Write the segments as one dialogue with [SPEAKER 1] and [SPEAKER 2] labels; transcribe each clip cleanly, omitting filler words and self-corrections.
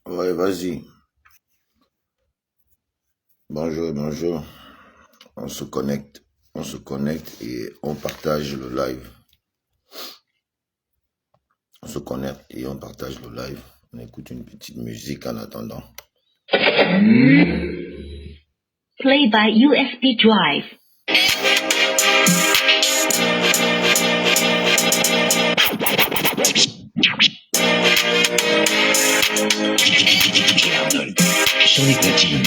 [SPEAKER 1] Ouais, vas-y. Bonjour, bonjour. On se connecte. On se connecte et on partage le live. On se connecte et on partage le live. On écoute une petite musique en attendant.
[SPEAKER 2] Play by USB drive.
[SPEAKER 3] Sur les platines.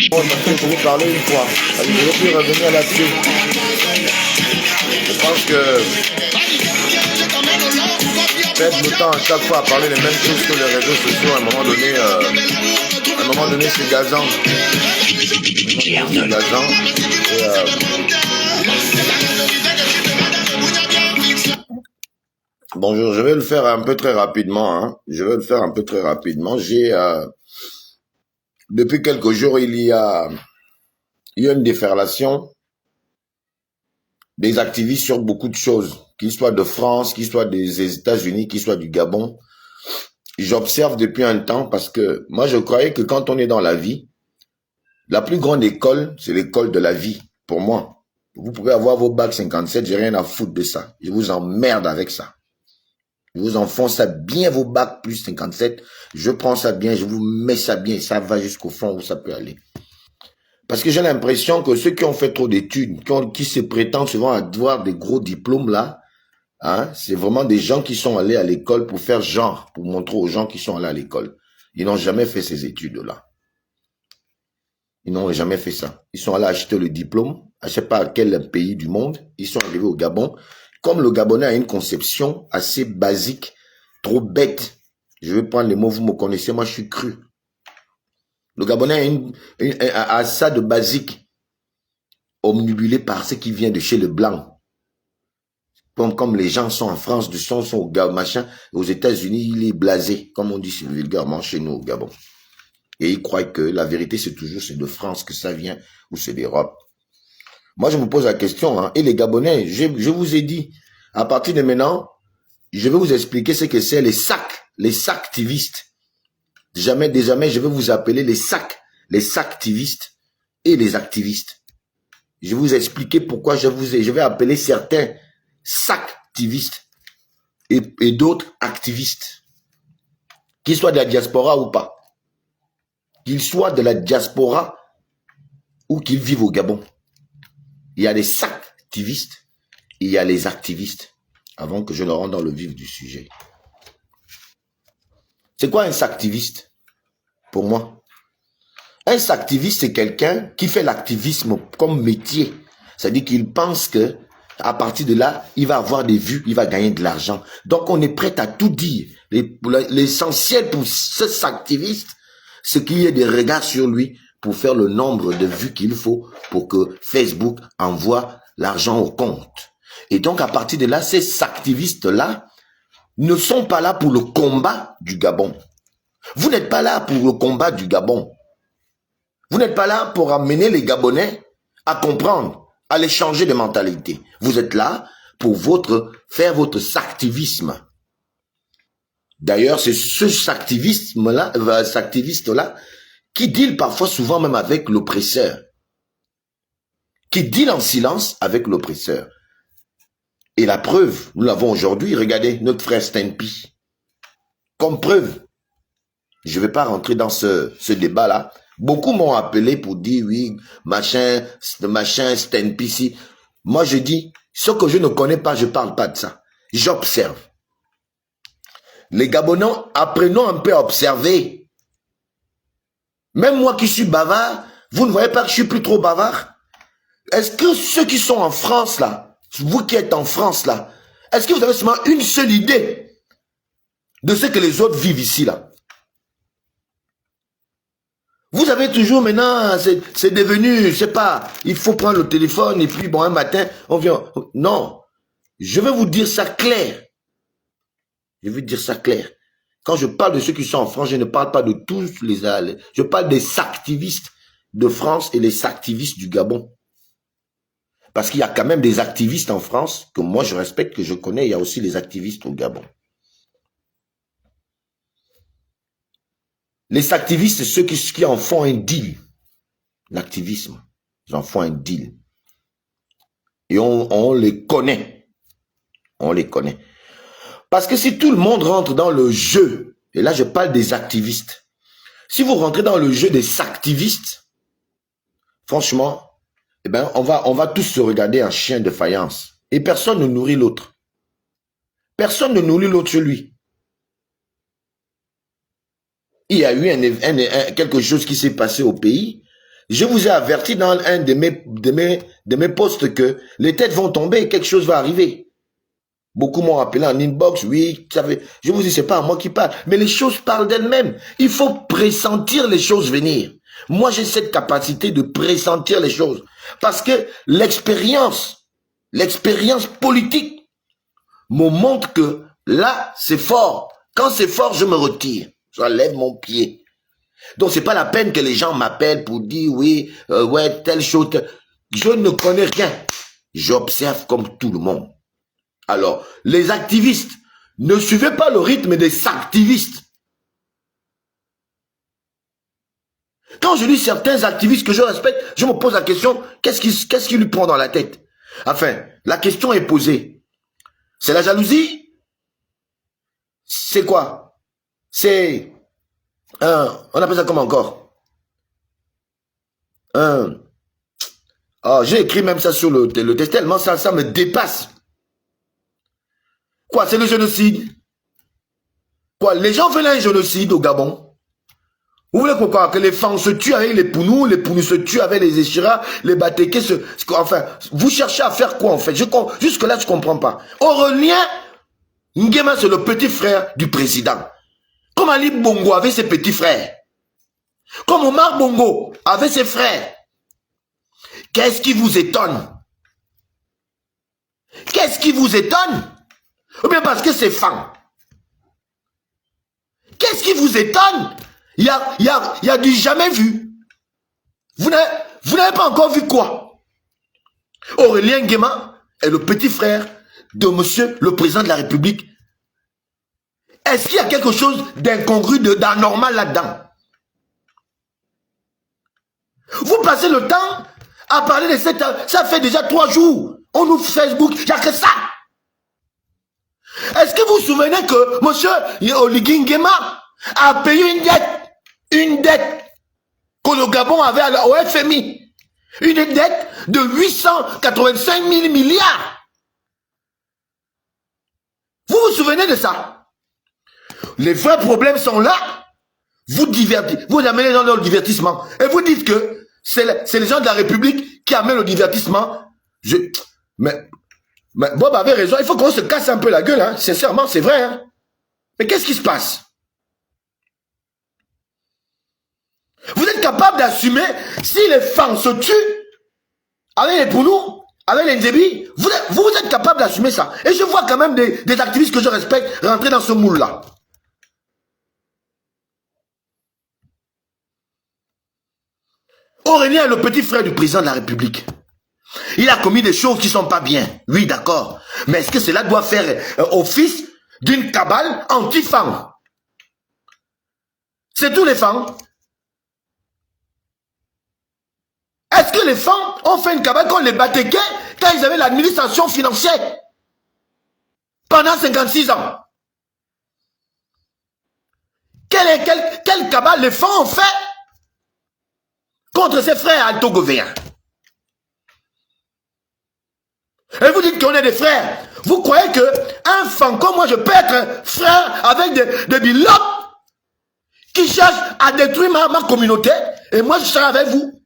[SPEAKER 1] Bon, je vais parler une fois. Allez, je vais plus revenir là-dessus. Je pense que perdre le temps à chaque fois à parler les mêmes choses sur les réseaux sociaux, à un moment donné, c'est gazant. C'est gazant. Bonjour, je vais le faire un peu très rapidement. Hein. Je vais le faire un peu très rapidement. Depuis quelques jours, il y a une déferlation des activistes sur beaucoup de choses, qu'ils soient de France, qu'ils soient des États-Unis, qu'ils soient du Gabon. J'observe depuis un temps parce que moi, je croyais que quand on est dans la vie, la plus grande école, c'est l'école de la vie, pour moi. Vous pouvez avoir vos bacs 57, j'ai rien à foutre de ça. Je vous emmerde avec ça. Je vous enfonce ça bien, vos bacs plus 57. Je prends ça bien, je vous mets ça bien, ça va jusqu'au fond où ça peut aller. Parce que j'ai l'impression que ceux qui ont fait trop d'études, qui se prétendent souvent avoir des gros diplômes là, hein, c'est vraiment des gens qui sont allés à l'école pour faire genre, pour montrer aux gens qui sont allés à l'école. Ils n'ont jamais fait ces études-là. Ils n'ont jamais fait ça. Ils sont allés acheter le diplôme, je ne sais pas à quel pays du monde, ils sont arrivés au Gabon. Comme le Gabonais a une conception assez basique, trop bête, je vais prendre les mots, vous me connaissez, moi je suis cru. Le Gabonais a ça de basique, omnibulé par ce qui vient de chez le blanc. Comme les gens sont en France, sont au Gabon, machin, aux États-Unis, il est blasé, comme on dit vulgairement chez nous au Gabon. Et il croit que la vérité, c'est de France que ça vient, ou c'est d'Europe. Moi, je me pose la question, hein, et les Gabonais, je vous ai dit, à partir de maintenant, je vais vous expliquer ce que c'est les sacs-activistes. Désormais, je vais vous appeler les sacs-activistes et les activistes. Je vais vous expliquer pourquoi je vais appeler certains sacs-activistes et d'autres activistes, qu'ils soient de la diaspora ou pas. Qu'ils soient de la diaspora ou qu'ils vivent au Gabon. Il y a les sacs-activistes et il y a les activistes, avant que je ne rentre dans le vif du sujet. C'est quoi un sac-activiste pour moi? Un sac-activiste, c'est quelqu'un qui fait l'activisme comme métier. C'est-à-dire qu'il pense que à partir de là, il va avoir des vues, il va gagner de l'argent. Donc, on est prêt à tout dire. L'essentiel pour ce sac-activiste, c'est qu'il y ait des regards sur lui pour faire le nombre de vues qu'il faut pour que Facebook envoie l'argent au compte. Et donc, à partir de là, ces activistes-là ne sont pas là pour le combat du Gabon. Vous n'êtes pas là pour le combat du Gabon. Vous n'êtes pas là pour amener les Gabonais à comprendre, à les changer de mentalité. Vous êtes là pour faire votre activisme. D'ailleurs, c'est ce activiste-là qui deal parfois souvent même avec l'oppresseur. Qui deal en silence avec l'oppresseur. Et la preuve, nous l'avons aujourd'hui, regardez, notre frère Stenpi. Comme preuve, je ne vais pas rentrer dans ce débat-là. Beaucoup m'ont appelé pour dire, oui, machin, Stenpi, si. Moi, je dis, ce que je ne connais pas, je ne parle pas de ça. J'observe. Les Gabonais, apprenons un peu à observer. Même moi qui suis bavard, vous ne voyez pas que je suis plus trop bavard? Est-ce que ceux qui sont en France, là, vous qui êtes en France, là, est-ce que vous avez seulement une seule idée de ce que les autres vivent ici, là? Vous avez toujours maintenant, c'est devenu, je sais pas, il faut prendre le téléphone et puis bon, un matin, on vient. Non, je vais vous dire ça clair. Je vais dire ça clair. Quand je parle de ceux qui sont en France, je ne parle pas de tous les... Je parle des activistes de France et les activistes du Gabon. Parce qu'il y a quand même des activistes en France que moi je respecte, que je connais. Il y a aussi les activistes au Gabon. Les activistes, c'est ceux qui en font un deal. L'activisme, ils en font un deal. Et on les connaît. On les connaît. Parce que si tout le monde rentre dans le jeu, et là je parle des activistes, si vous rentrez dans le jeu des activistes, franchement, eh ben, on va tous se regarder en chien de faïence. Et personne ne nourrit l'autre. Personne ne nourrit l'autre chez lui. Il y a eu quelque chose qui s'est passé au pays. Je vous ai averti dans un de mes posts que les têtes vont tomber, quelque chose va arriver. Beaucoup m'ont appelé en inbox, oui, je vous dis, c'est pas à moi qui parle, mais les choses parlent d'elles-mêmes. Il faut pressentir les choses venir. Moi, j'ai cette capacité de pressentir les choses. Parce que l'expérience politique me montre que là, c'est fort. Quand c'est fort, je me retire. J'enlève mon pied. Donc, c'est pas la peine que les gens m'appellent pour dire, oui, ouais, telle chose. Je ne connais rien. J'observe comme tout le monde. Alors, les activistes, ne suivez pas le rythme des activistes. Quand je dis certains activistes que je respecte, je me pose la question, qu'est-ce qui lui prend dans la tête? Enfin, la question est posée. C'est la jalousie? C'est quoi? C'est on appelle ça comment encore? J'ai écrit même ça sur le texte, tellement ça me dépasse. Quoi, c'est le génocide? Quoi, les gens veulent un génocide au Gabon? Vous voulez comprendre que les femmes se tuent avec les Pounous se tuent avec les Échira, les Batéké, enfin, vous cherchez à faire quoi en fait? Jusque-là, je ne comprends pas. Aurélien Nguema, c'est le petit frère du président. Comme Ali Bongo avait ses petits frères. Comme Omar Bongo avait ses frères. Qu'est-ce qui vous étonne? Qu'est-ce qui vous étonne? Ou bien parce que c'est fan. Qu'est-ce qui vous étonne? Il y a du jamais vu. Vous n'avez pas encore vu quoi? Aurélien Nguema est le petit frère de monsieur le président de la République. Est-ce qu'il y a quelque chose d'incongru, d'anormal là-dedans? Vous passez le temps à parler de cette... Ça fait déjà 3 jours. On ouvre Facebook, il n'y a que ça. Est-ce que vous vous souvenez que monsieur Oligui Nguema a payé une dette que le Gabon avait au FMI? Une dette de 885 000 milliards. Vous vous souvenez de ça? Les vrais problèmes sont là. Vous amenez les gens dans le divertissement. Et vous dites que c'est les gens de la République qui amènent le divertissement. Mais Bob avait raison. Il faut qu'on se casse un peu la gueule. Hein. Sincèrement, c'est vrai. Hein. Mais qu'est-ce qui se passe? Vous êtes capable d'assumer si les femmes se tuent avec les Pounous, avec les Ndébi, vous êtes capable d'assumer ça. Et je vois quand même des activistes que je respecte rentrer dans ce moule-là. Aurélien est le petit frère du président de la République. Il a commis des choses qui ne sont pas bien. Oui, d'accord. Mais est-ce que cela doit faire office d'une cabale anti-femme? C'est tous les femmes. Est-ce que les femmes ont fait une cabale contre les Batéké quand ils avaient l'administration financière pendant 56 ans? Quelle cabale les femmes ont fait contre ses frères altogovéens? Et vous dites qu'on est des frères. Vous croyez qu'un fan comme moi, je peux être frère avec des bilotes qui cherchent à détruire ma communauté et moi je serai avec vous?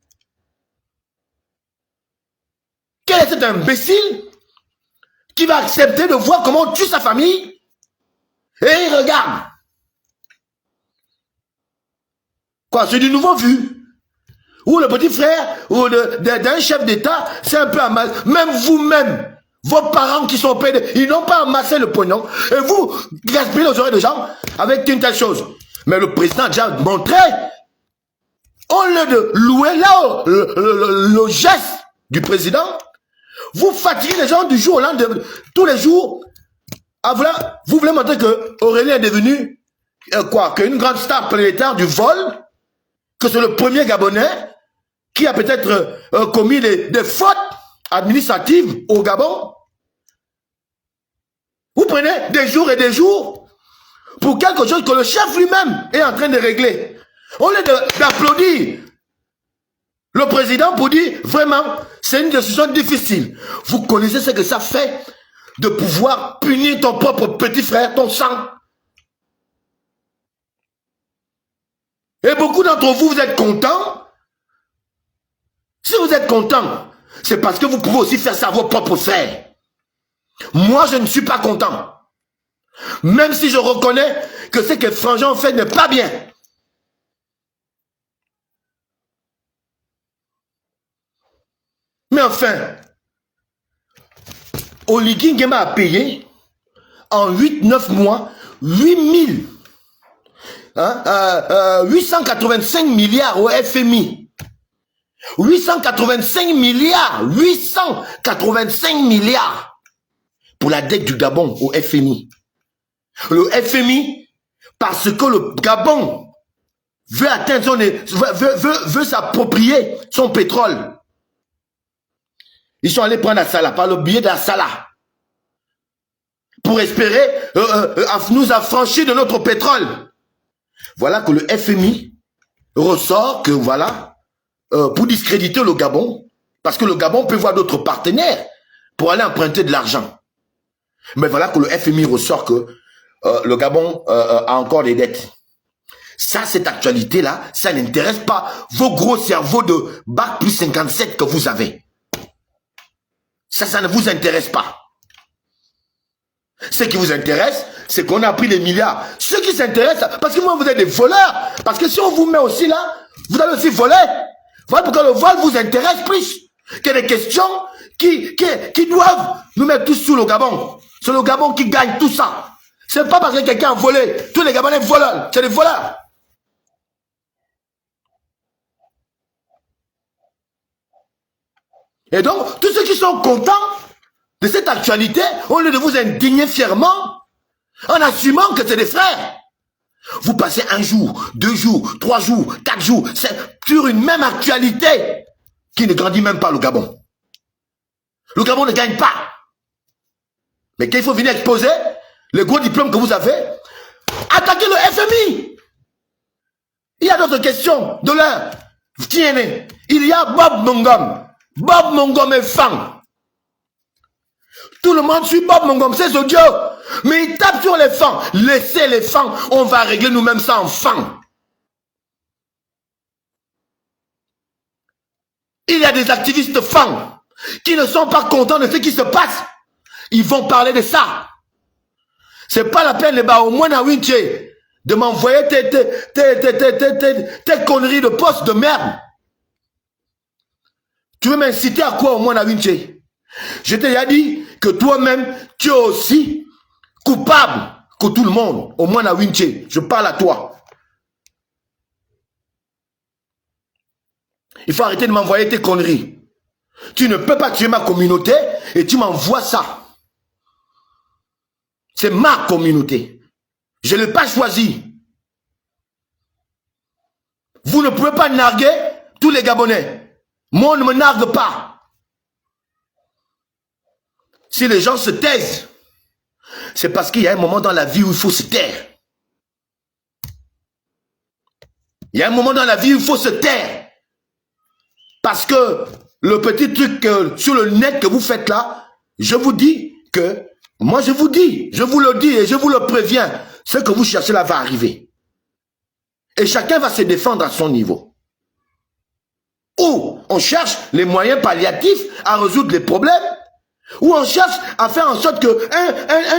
[SPEAKER 1] Quel est cet imbécile qui va accepter de voir comment on tue sa famille et il regarde? Quoi, c'est du nouveau vu? Ou le petit frère ou d'un chef d'État, c'est un peu amal. Même vous-même, Vos parents qui sont au PD, ils n'ont pas amassé le pognon. Et vous, gaspillez les oreilles des gens avec une telle chose. Mais le président a déjà montré, au lieu de louer là le geste du président, vous fatiguez les gens du jour au lendemain, tous les jours. Vous voulez montrer que Aurélien est devenu qu'une grande star planétaire du vol, que c'est le premier Gabonais qui a peut-être commis des fautes administratives au Gabon. Vous prenez des jours et des jours pour quelque chose que le chef lui-même est en train de régler. Au lieu d'applaudir le président pour dire vraiment, c'est une décision difficile. Vous connaissez ce que ça fait de pouvoir punir ton propre petit frère, ton sang. Et beaucoup d'entre vous, vous êtes contents. Si vous êtes contents, c'est parce que vous pouvez aussi faire ça à vos propres frères. Moi, je ne suis pas content. Même si je reconnais que ce que Frangin fait n'est pas bien. Mais enfin, Oligui Nguema a payé en 8-9 mois 885 milliards au FMI. 885 milliards pour la dette du Gabon au FMI. Le FMI, parce que le Gabon veut atteindre veut s'approprier son pétrole. Ils sont allés prendre Assala par le biais d'Assala pour espérer nous affranchir de notre pétrole. Voilà que le FMI ressort que voilà, pour discréditer le Gabon, parce que le Gabon peut voir d'autres partenaires pour aller emprunter de l'argent. Mais voilà que le FMI ressort que le Gabon a encore des dettes. Ça, cette actualité-là, ça n'intéresse pas vos gros cerveaux de bac plus 57 que vous avez. Ça ne vous intéresse pas. Ce qui vous intéresse, c'est qu'on a pris des milliards. Ce qui s'intéresse, parce que moi, vous êtes des voleurs. Parce que si on vous met aussi là, vous allez aussi voler. Voilà pourquoi le vol vous intéresse plus que des questions qui doivent nous mettre tous sous le Gabon. C'est le Gabon qui gagne tout ça. C'est pas parce que quelqu'un a volé. Tous les Gabonais volent. C'est des voleurs. Et donc, tous ceux qui sont contents de cette actualité, au lieu de vous indigner fièrement, en assumant que c'est des frères, vous passez 1 jour, 2 jours, 3 jours, 4 jours, sur une même actualité qui ne grandit même pas le Gabon. Le Gabon ne gagne pas. Mais quand il faut venir exposer les gros diplômes que vous avez, attaquez le FMI. Il y a d'autres questions de l'heure. Tiens, il y a Bob Mongom. Bob Mongom est fan. Tout le monde suit Bob Mongom, c'est ce Dieu. Mais il tape sur les fans. Laissez les fans, on va régler nous-mêmes ça en fans. Il y a des activistes fans qui ne sont pas contents de ce qui se passe. Ils vont parler de ça. C'est pas la peine, au moins à Winche, de m'envoyer tes conneries de poste de merde. Tu veux m'inciter à quoi au moins à Winche? Je t'ai déjà dit que toi-même, tu es aussi coupable que tout le monde, au moins à Winche. Je parle à toi. Il faut arrêter de m'envoyer tes conneries. Tu ne peux pas tuer ma communauté et tu m'envoies ça. C'est ma communauté. Je ne l'ai pas choisi. Vous ne pouvez pas narguer tous les Gabonais. Moi, on ne me nargue pas. Si les gens se taisent, c'est parce qu'il y a un moment dans la vie où il faut se taire. Il y a un moment dans la vie où il faut se taire. Parce que le petit truc sur le net que vous faites là, je vous dis que, moi je vous dis, je vous le dis et je vous le préviens, ce que vous cherchez là va arriver. Et chacun va se défendre à son niveau. Ou on cherche les moyens palliatifs à résoudre les problèmes, ou on cherche à faire en sorte que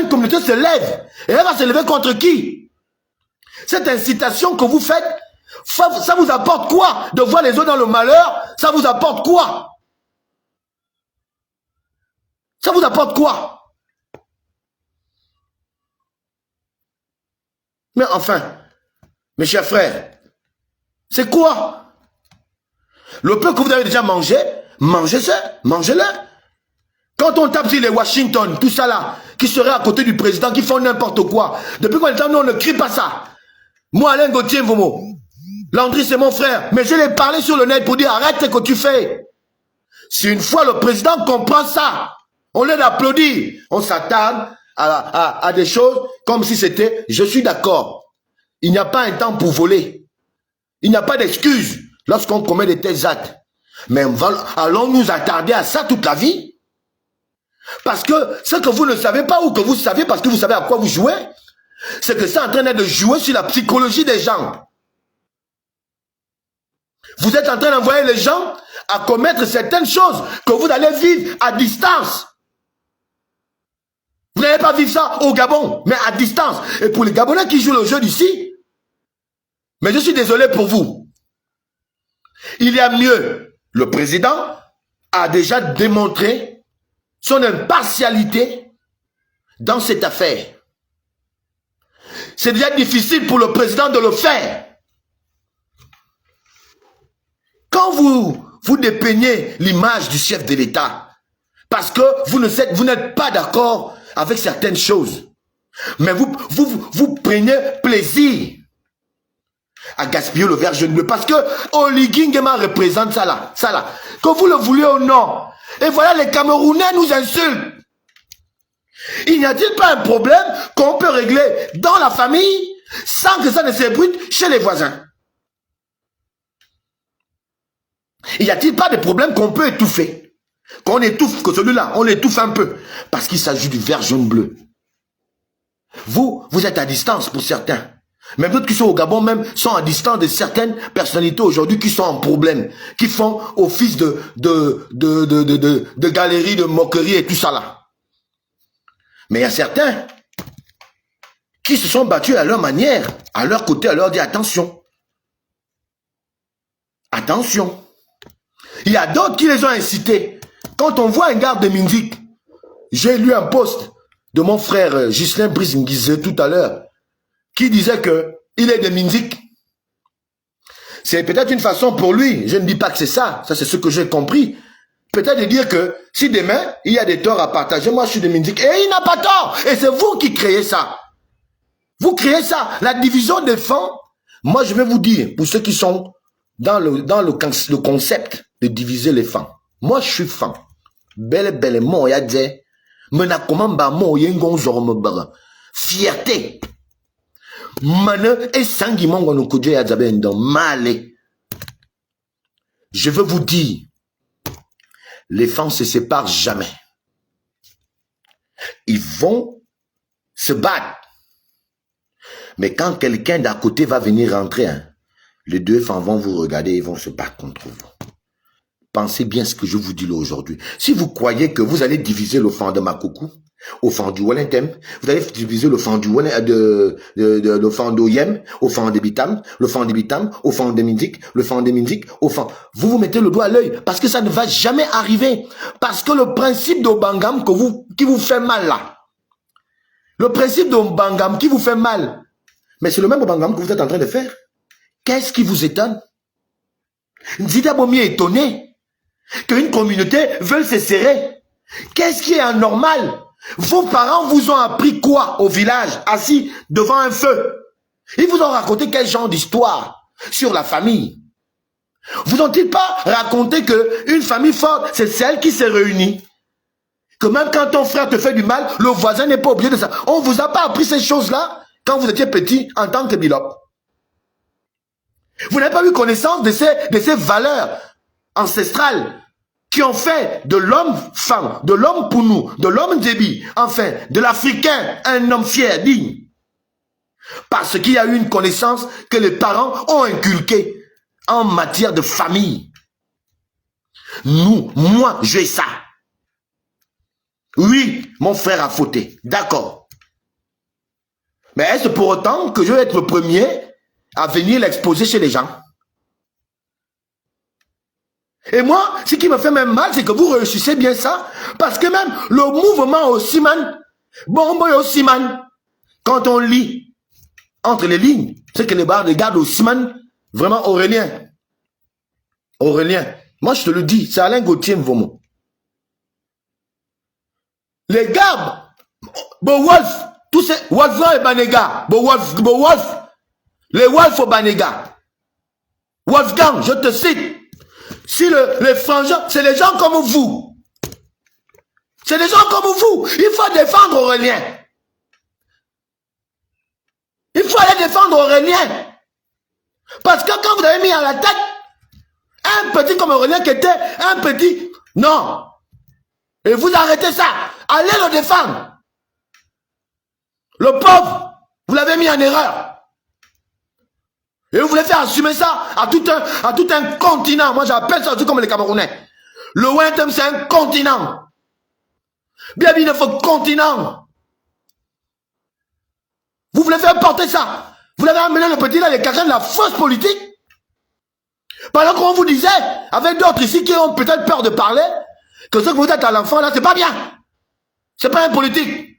[SPEAKER 1] une communauté se lève. Et elle va se lever contre qui? Cette incitation que vous faites, ça vous apporte quoi? De voir les autres dans le malheur, ça vous apporte quoi? Ça vous apporte quoi? Mais enfin, mes chers frères, c'est quoi? Le peu que vous avez déjà mangé, mangez-le. Quand on tape sur les Washington, tout ça là, qui seraient à côté du président, qui font n'importe quoi, depuis combien de temps, nous on ne crie pas ça? Moi, Alain Gauthier Mvomo, Landry c'est mon frère, mais je l'ai parlé sur le net pour dire arrête ce que tu fais. Si une fois le président comprend ça, on l'aide d'applaudir, on s'attarde à des choses comme si c'était, je suis d'accord. Il n'y a pas un temps pour voler. Il n'y a pas d'excuse lorsqu'on commet de tels actes. Mais allons nous attarder à ça toute la vie? Parce que ce que vous ne savez pas ou que vous savez parce que vous savez à quoi vous jouez, c'est que c'est en train de jouer sur la psychologie des gens. Vous êtes en train d'envoyer les gens à commettre certaines choses que vous allez vivre à distance. Vous n'allez pas vivre ça au Gabon, mais à distance. Et pour les Gabonais qui jouent le jeu d'ici, mais je suis désolé pour vous. Il y a mieux. Le président a déjà démontré son impartialité dans cette affaire. C'est déjà difficile pour le président de le faire. Quand vous dépeignez l'image du chef de l'État, parce que vous n'êtes pas d'accord avec certaines choses, mais vous prenez plaisir à gaspiller le vert jaune bleu, parce que Oligui Nguema représente ça là, que vous le vouliez ou non. Et voilà, les Camerounais nous insultent. Il n'y a-t-il pas un problème qu'on peut régler dans la famille sans que ça ne s'ébruite chez les voisins? Il n'y a-t-il pas de problème qu'on peut étouffer? Qu'on étouffe, que celui-là, on l'étouffe un peu. Parce qu'il s'agit du vert jaune bleu. Vous êtes à distance pour certains. Même d'autres qui sont au Gabon même sont à distance de certaines personnalités aujourd'hui qui sont en problème, qui font office de galerie, de moquerie et tout ça là. Mais il y a certains qui se sont battus à leur manière, à leur côté, à leur dire attention. Attention. Il y a d'autres qui les ont incités. Quand on voit un garde de Minzik, j'ai lu un post de mon frère Ghislain Brice Nguizé tout à l'heure, qui disait que il est de Minzik. C'est peut-être une façon pour lui, je ne dis pas que c'est ça, ça c'est ce que j'ai compris, peut-être de dire que si demain il y a des torts à partager, moi je suis de Minzik, et il n'a pas tort, et c'est vous qui créez ça. Vous créez ça, la division des fonds. Moi je vais vous dire, pour ceux qui sont dans le concept de diviser les fonds, moi je suis fan. Belle, mon ya dit, mena comment ba mon yengon zorme baga. Fierté. Mane et sangi mongo no kodje ya zabe ndo malé. Je veux vous dire, les femmes se séparent jamais. Ils vont se battre. Mais quand quelqu'un d'à côté va venir rentrer, hein, les deux femmes vont vous regarder et vont se battre contre vous. Pensez bien ce que je vous dis là aujourd'hui. Si vous croyez que vous allez diviser le fan de Makoukou, au fan du Walentem, vous allez diviser le fan du le fan d'Oyem, au fan de Bitam, le fan de Bitam, au fan de Minzik, le fan de Minzik, au fan. Vous mettez le doigt à l'œil parce que ça ne va jamais arriver. Parce que le principe d'Obangam qui vous fait mal là, le principe d'Obangam qui vous fait mal, mais c'est le même Obangam que vous êtes en train de faire. Qu'est-ce qui vous étonne? Nzida Bomi est étonné qu'une communauté veuille se serrer. Qu'est-ce qui est anormal? Vos parents vous ont appris quoi au village, assis devant un feu? Ils vous ont raconté quel genre d'histoire sur la famille? Vous ont-ils pas raconté que une famille forte, c'est celle qui s'est réunie? Que même quand ton frère te fait du mal, le voisin n'est pas obligé de ça. On vous a pas appris ces choses-là quand vous étiez petit en tant que bilop? Vous n'avez pas eu connaissance de ces valeurs ancestrales qui ont fait de l'homme femme, de l'homme Pounou, de l'homme Déby, enfin, de l'Africain, un homme fier, digne. Parce qu'il y a eu une connaissance que les parents ont inculquée en matière de famille. Moi, j'ai ça. Oui, mon frère a fauté, d'accord. Mais est-ce pour autant que je vais être le premier à venir l'exposer chez les gens? Et moi, ce qui me fait même mal, c'est que vous réussissez bien ça, parce que même le mouvement Osiman, Bomboy Osiman, quand on lit entre les lignes, c'est que les barres regardent Osiman, vraiment Aurélien. Aurélien, moi je te le dis, c'est Alain Gauthier Mvomo. Les gars, Wolf, tous ces Wolfgang et Banega, Wolf, les Wolf au Banega. Wolfgang, je te cite. Si les frangins, c'est les gens comme vous. C'est des gens comme vous. Il faut défendre Aurélien. Il faut aller défendre Aurélien. Parce que quand vous avez mis à la tête un petit comme Aurélien qui était un petit... Non. Et vous arrêtez ça. Allez le défendre. Le pauvre, vous l'avez mis en erreur. Et vous voulez faire assumer ça à tout un continent. Moi, j'appelle ça comme les Camerounais. Le Wentem, c'est un continent. Bien, il faut continent. Vous voulez faire porter ça. Vous l'avez amené le petit là, les quelqu'un de la fausse politique. Pendant qu'on vous disait, avec d'autres ici qui ont peut-être peur de parler, que ce que vous êtes à l'enfant là, c'est pas bien. C'est pas un politique.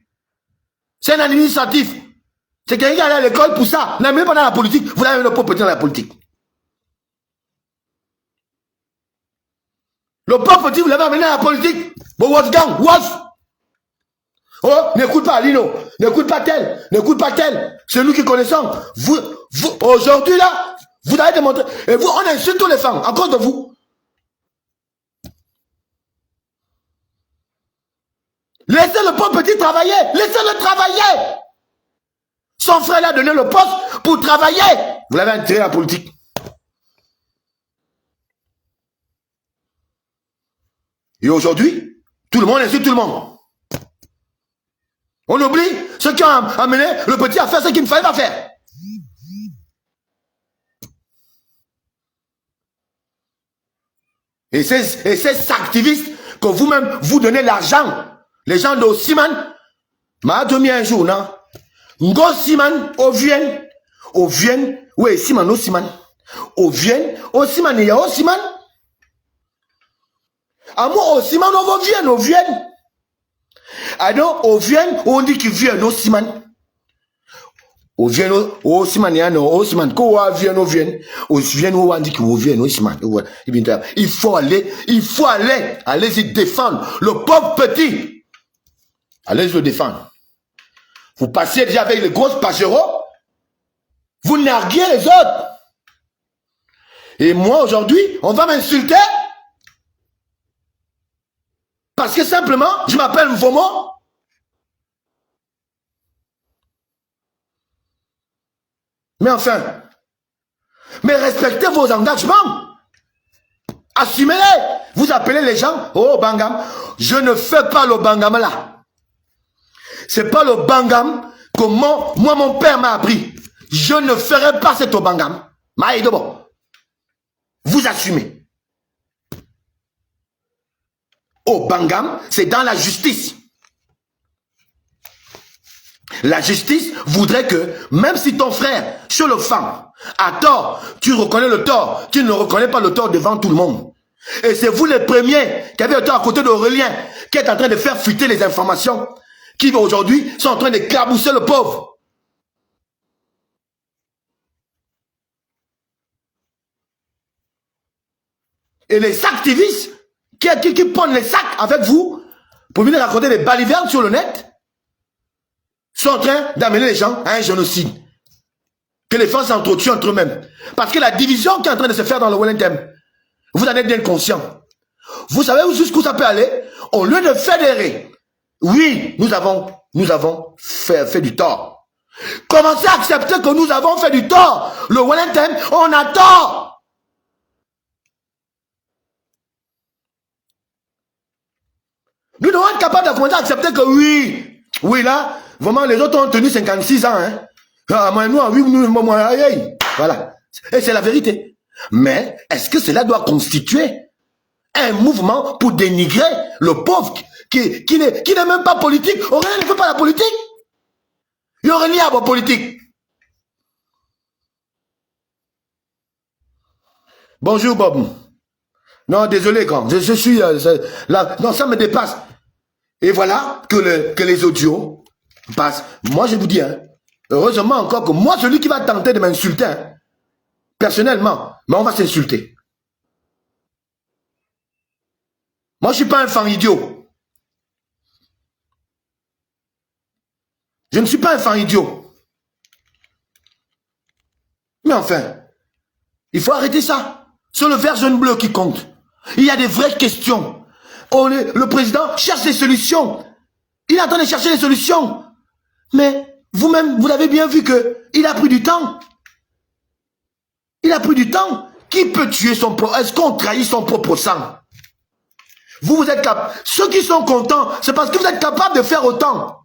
[SPEAKER 1] C'est un administratif. C'est quelqu'un qui allait à l'école pour ça. N'amenez pas dans la politique. Vous l'avez le pauvre petit dans la politique. Le pauvre petit, vous l'avez amené dans la politique. Bon, Wolfgang, Wolf. Oh, n'écoute pas Lino. N'écoute pas tel. N'écoute pas tel. C'est nous qui connaissons. Vous aujourd'hui là, vous avez démontré. Et vous, on insulte tous les femmes. À cause de vous. Laissez le pauvre petit travailler. Laissez-le travailler. Son frère l'a donné le poste pour travailler. Vous l'avez intégré à la politique. Et aujourd'hui, tout le monde insulte tout le monde. On oublie ceux qui ont amené le petit à faire ce qu'il ne fallait pas faire. Et ces activistes que vous-même vous donnez l'argent, les gens d'Osiman, m'a donné un jour, non? Ngo Siman, au Vienne, oui, Siman, au Siman, au Siman, il y a au Siman. À moi, au Siman, au Vienne. Alors, au Vienne, on dit qu'il vient au Siman. Au Vienne, au Siman, il y a au Siman, qu'on a Vienne, au Vienne, on dit qu'il vient au Siman. Il faut aller, allez-y défendre le pauvre petit. Allez-y le défendre. Vous passez déjà avec les grosses pageros, vous narguez les autres. Et moi, aujourd'hui, on va m'insulter parce que simplement, je m'appelle Mvomo. Mais enfin, mais respectez vos engagements. Assumez-les. Vous appelez les gens, oh Bangam, je ne fais pas le Bangam là. C'est pas le Bangam que moi mon père m'a appris. Je ne ferai pas cet Bangam. Maïdobo. Vous assumez. Au Bangam, c'est dans la justice. La justice voudrait que, même si ton frère, sur le fan, a tort, tu reconnais le tort, tu ne reconnais pas le tort devant tout le monde. Et c'est vous les premiers qui avez le tort à côté d'Aurélien, qui est en train de faire fuiter les informations, qui aujourd'hui sont en train d'éclabousser le pauvre. Et les activistes qui prennent les sacs avec vous pour venir raconter des balivernes sur le net sont en train d'amener les gens à un génocide. Que les femmes s'entretuent entre eux-mêmes. Parce que la division qui est en train de se faire dans le Wellington, vous en êtes bien conscient. Vous savez jusqu'où ça peut aller? Au lieu de fédérer, oui, nous avons fait du tort. Commencez à accepter que nous avons fait du tort. Le Wellington, on a tort. Nous devons être capables de commencer à accepter que oui là, vraiment les autres ont tenu 56 ans. Hein. Ah, moi, voilà. Et c'est la vérité. Mais est-ce que cela doit constituer un mouvement pour dénigrer le pauvre qui n'est même pas politique? Aurélien ne fait pas la politique. Il y aurait ni à la politique. Bonjour Bob. Non, désolé, grand. Je suis là. Non, ça me dépasse. Et voilà que les audios passent. Moi, je vous dis, hein, heureusement encore que moi, celui qui va tenter de m'insulter, hein, personnellement, mais on va s'insulter. Moi, je ne suis pas un fan idiot. Je ne suis pas un fan idiot. Mais enfin, il faut arrêter ça. C'est le vert jaune bleu qui compte. Il y a des vraies questions. Le président cherche des solutions. Il est en train de chercher des solutions. Mais vous-même, vous avez bien vu qu'il a pris du temps. Il a pris du temps. Qui peut tuer son propre... Est-ce qu'on trahit son propre sang? Vous êtes capable. Ceux qui sont contents, c'est parce que vous êtes capable de faire autant.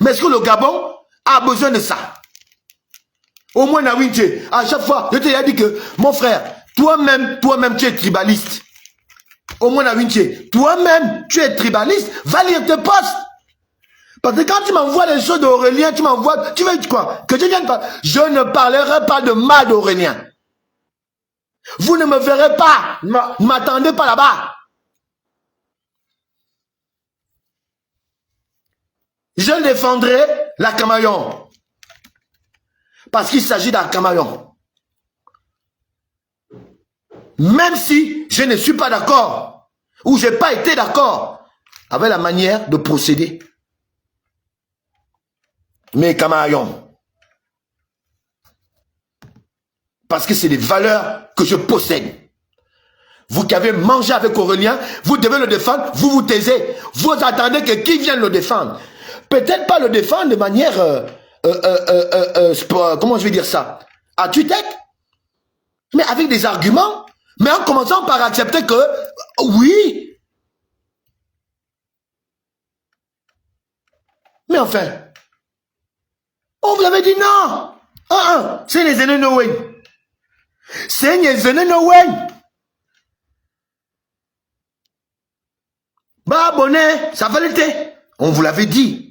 [SPEAKER 1] Mais est-ce que le Gabon a besoin de ça? Au moins, Nawinche, à chaque fois, je t'ai dit que, mon frère, toi-même, tu es tribaliste. Au moins, Nawinche, toi-même, tu es tribaliste. Va lire tes postes. Parce que quand tu m'envoies les choses d'Aurélien, tu m'envoies... Tu veux quoi? Que je vienne pas... Je ne parlerai pas de mal d'Aurélien. Vous ne me verrez pas. Ne m'attendez pas là-bas. Je défendrai la Camaillon. Parce qu'il s'agit d'un Camaillon. Même si je ne suis pas d'accord, ou je n'ai pas été d'accord avec la manière de procéder. Mais Camaillon. Parce que c'est des valeurs que je possède. Vous qui avez mangé avec Aurélien, vous devez le défendre, vous vous taisez. Vous attendez que qui vienne le défendre. Peut-être pas le défendre de manière, comment je vais dire ça, à tue-tête, mais avec des arguments, mais en commençant par accepter que, oui. Mais enfin, on vous avait dit non. C'est les ennemis no way. C'est les ennemis no way. Bah, abonné, ça va l'été. On vous l'avait dit.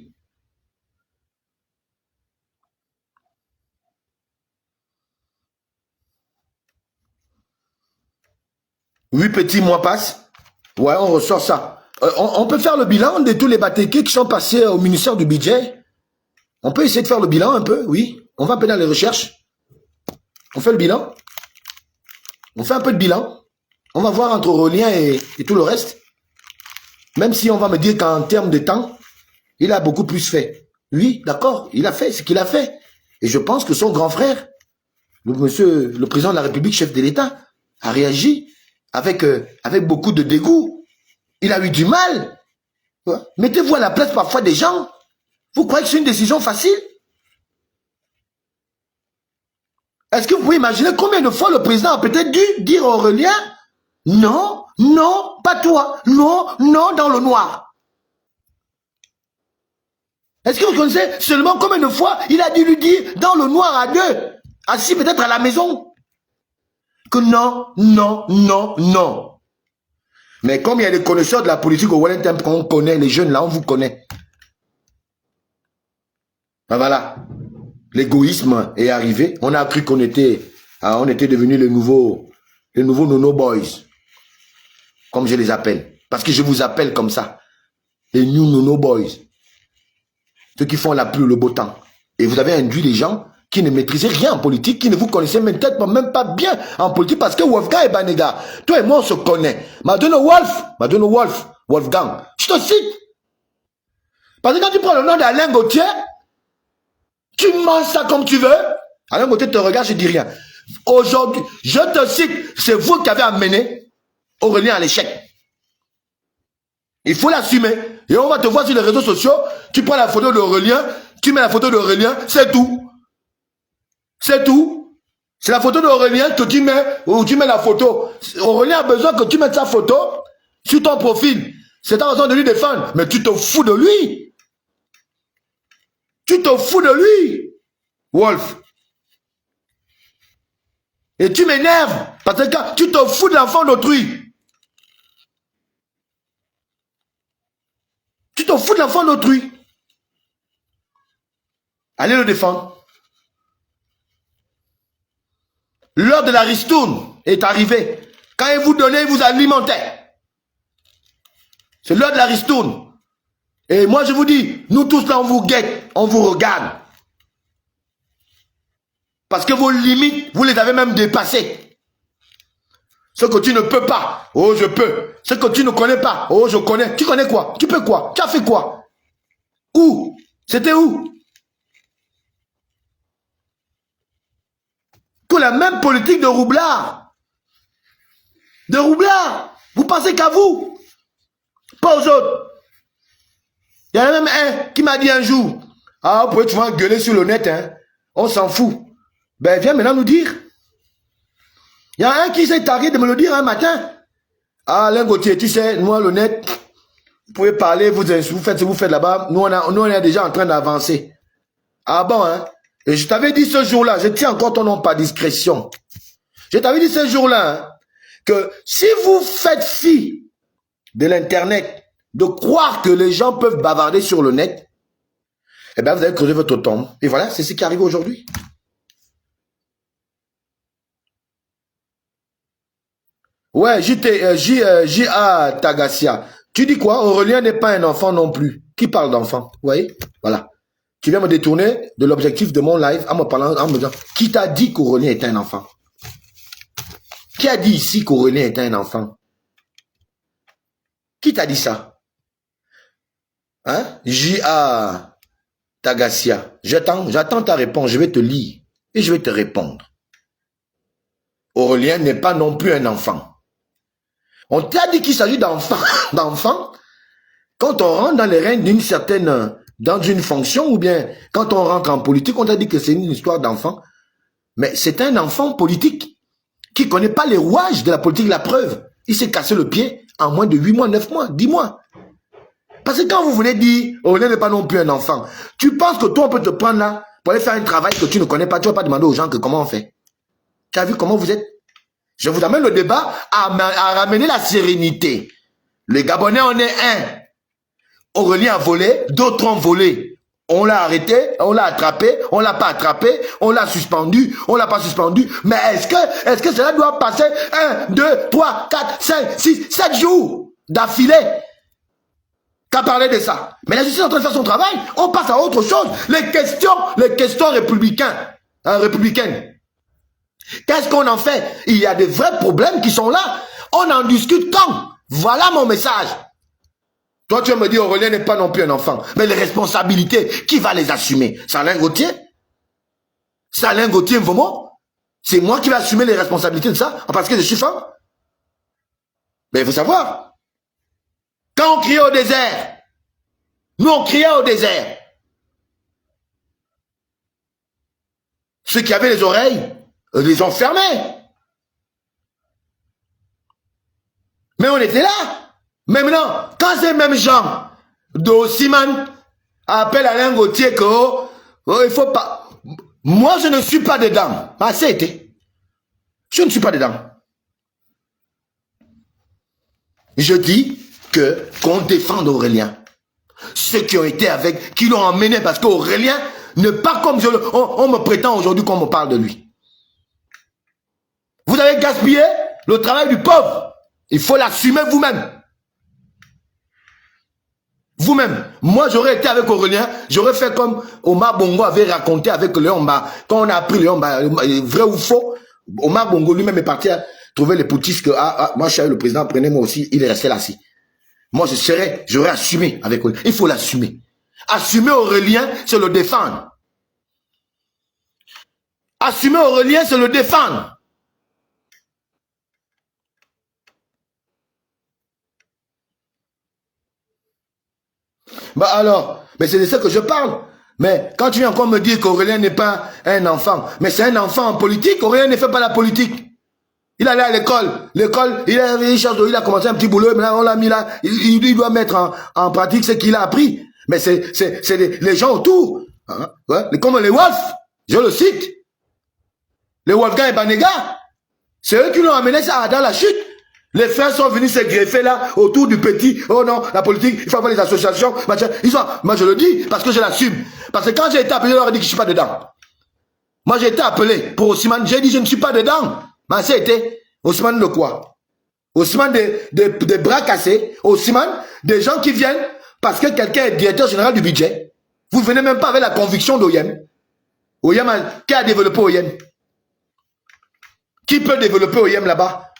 [SPEAKER 1] Huit petits mois passent. Ouais, on ressort ça. On peut faire le bilan de tous les batékés qui sont passés au ministère du budget. On peut essayer de faire le bilan un peu, oui. On va un peu dans les recherches. On fait le bilan. On fait un peu de bilan. On va voir entre Aurélien et tout le reste. Même si on va me dire qu'en termes de temps, il a beaucoup plus fait. Oui, d'accord, il a fait ce qu'il a fait. Et je pense que son grand frère, le président de la République, chef de l'État, a réagi avec beaucoup de dégoût. Il a eu du mal. Mettez-vous à la place parfois des gens. Vous croyez que c'est une décision facile? Est-ce que vous pouvez imaginer combien de fois le président a peut-être dû dire à Aurélien, non, non, pas toi, non, non, dans le noir. Est-ce que vous connaissez seulement combien de fois il a dû lui dire dans le noir à deux, assis peut-être à la maison, que non, non, non, non. Mais comme il y a des connaisseurs de la politique au Wellington qu'on connaît, les jeunes là, on vous connaît. Ben voilà, l'égoïsme est arrivé. On a cru qu'on était devenus les nouveaux Nono Boys, comme je les appelle. Parce que je vous appelle comme ça, les New Nono Boys. Ceux qui font la pluie, le beau temps. Et vous avez induit des gens qui ne maîtrisaient rien en politique, qui ne vous connaissaient peut-être même pas bien en politique, parce que Wolfgang et Banega, toi et moi on se connaît. Madonna Wolfgang, je te cite. Parce que quand tu prends le nom d'Alain Gauthier, tu manges ça comme tu veux. Alain Gauthier te regarde, je dis rien. Aujourd'hui, je te cite, c'est vous qui avez amené Aurélien à l'échec. Il faut l'assumer. Et on va te voir sur les réseaux sociaux, tu prends la photo d'Aurélien, tu mets la photo d'Aurélien, c'est tout. C'est tout. C'est la photo d'Aurélien que tu mets, ou tu mets la photo. Aurélien a besoin que tu mettes sa photo sur ton profil. C'est ta raison de lui défendre. Mais tu te fous de lui. Tu te fous de lui, Wolf. Et tu m'énerves. Parce que tu te fous de l'enfant d'autrui. Tu te fous de l'enfant d'autrui. Allez le défendre. L'heure de la ristourne est arrivée. Quand il vous donnait, il vous alimentait. C'est l'heure de la ristourne. Et moi, je vous dis, nous tous là, on vous guette, on vous regarde. Parce que vos limites, vous les avez même dépassées. Ce que tu ne peux pas, oh je peux. Ce que tu ne connais pas, oh je connais. Tu connais quoi? Tu peux quoi? Tu as fait quoi? Où? C'était où? Que la même politique de roublard. De roublard. Vous pensez qu'à vous? Pas aux autres. Il y en a même un qui m'a dit un jour, ah, vous pouvez toujours gueuler sur le net, hein. On s'en fout. Ben, viens maintenant nous dire. Il y a un qui s'est targué de me le dire un matin. Ah, Alain Gauthier, tu sais, moi, le net, vous pouvez parler, vous faites ce que vous faites là-bas. Nous, on est déjà en train d'avancer. Ah bon, hein? Et je t'avais dit ce jour-là, je tiens encore ton nom par discrétion. Je t'avais dit ce jour-là, hein, que si vous faites fi de l'Internet, de croire que les gens peuvent bavarder sur le net, eh bien, vous allez creuser votre tombe. Et voilà, c'est ce qui arrive aujourd'hui. Ouais, J.A. Tagassia. Tu dis quoi? Aurélien n'est pas un enfant non plus. Qui parle d'enfant? Vous voyez? Voilà. Tu viens me détourner de l'objectif de mon live en me parlant, en me disant, qui t'a dit qu'Aurélien est un enfant? Qui a dit ici qu'Aurélien est un enfant? Qui t'a dit ça? Hein? J.A. Tagassia. J'attends ta réponse. Je vais te lire et je vais te répondre. Aurélien n'est pas non plus un enfant. On t'a dit qu'il s'agit d'enfants quand on rentre dans les règnes d'une certaine, dans une fonction, ou bien quand on rentre en politique, on t'a dit que c'est une histoire d'enfant. Mais c'est un enfant politique qui ne connaît pas les rouages de la politique. La preuve, il s'est cassé le pied en moins de 8 mois, 9 mois, 10 mois. Parce que quand vous voulez dire, Aurélien n'est pas non plus un enfant, tu penses que toi, on peut te prendre là pour aller faire un travail que tu ne connais pas. Tu ne vas pas demander aux gens que comment on fait. Tu as vu comment vous êtes? Je vous amène le débat à ramener la sérénité. Les Gabonais, on est un. Aurélien a volé, d'autres ont volé. On l'a arrêté, on l'a attrapé, on l'a pas attrapé, on l'a suspendu, on l'a pas suspendu. Mais est-ce que cela doit passer 1, 2, 3, 4, 5, 6, 7 jours d'affilée? Qu'à parler de ça. Mais la justice est en train de faire son travail. On passe à autre chose. Les questions républicaines. Qu'est-ce qu'on en fait? Il y a des vrais problèmes qui sont là. On en discute quand? Voilà mon message. Toi, tu vas me dire, Aurélien n'est pas non plus un enfant. Mais les responsabilités, qui va les assumer? C'est Alain Gauthier? C'est Alain Gauthier Mvomo? C'est moi qui vais assumer les responsabilités de ça? Parce que je suis femme? Mais il faut savoir. Quand on criait au désert, nous on criait au désert. Ceux qui avaient les oreilles, les ont fermés. Mais on était là. Mais maintenant, quand ces mêmes gens d'Ossiman appellent Alain Gauthier que il faut pas. Moi, je ne suis pas dedans. Ah, c'était. Je ne suis pas dedans. Je dis qu'on défende Aurélien. Ceux qui ont été avec, qui l'ont emmené, parce qu'Aurélien n'est pas comme on me prétend aujourd'hui qu'on me parle de lui. Vous avez gaspillé le travail du pauvre. Il faut l'assumer vous-même. Vous-même. Moi, j'aurais été avec Aurélien, j'aurais fait comme Omar Bongo avait raconté avec Léomba. Quand on a appris Léomba, vrai ou faux, Omar Bongo lui-même est parti à trouver les poutistes que, moi je suis le président, prenez-moi aussi, il est resté là-ci. Moi, j'aurais assumé avec Aurélien. Il faut l'assumer. Assumer Aurélien, c'est le défendre. Assumer Aurélien, c'est le défendre. Bah alors, mais c'est de ça que je parle. Mais quand tu viens encore me dire qu'Aurélien n'est pas un enfant, mais c'est un enfant en politique, Aurélien ne fait pas la politique. Il allait à l'école. L'école, il a commencé un petit boulot, mais là, on l'a mis là. Il doit mettre en pratique ce qu'il a appris. Mais c'est les gens autour. Hein, ouais, comme les Wolf, je le cite. Les Wolfgang et Banega. C'est eux qui l'ont amené ça dans la chute. Les frères sont venus se greffer là, autour du petit. Oh non, la politique, il faut avoir les associations. Moi, je le dis parce que je l'assume. Parce que quand j'ai été appelé, je leur ai dit que je ne suis pas dedans. Moi, j'ai été appelé pour Ossiman. J'ai dit, je ne suis pas dedans. Mais c'était Ousmane de quoi? Ousmane des bras cassés. Ousmane, des gens qui viennent parce que quelqu'un est directeur général du budget. Vous ne venez même pas avec la conviction d'Oyem. Oyem, qui a développé Oyem? Qui peut développer Oyem là-bas?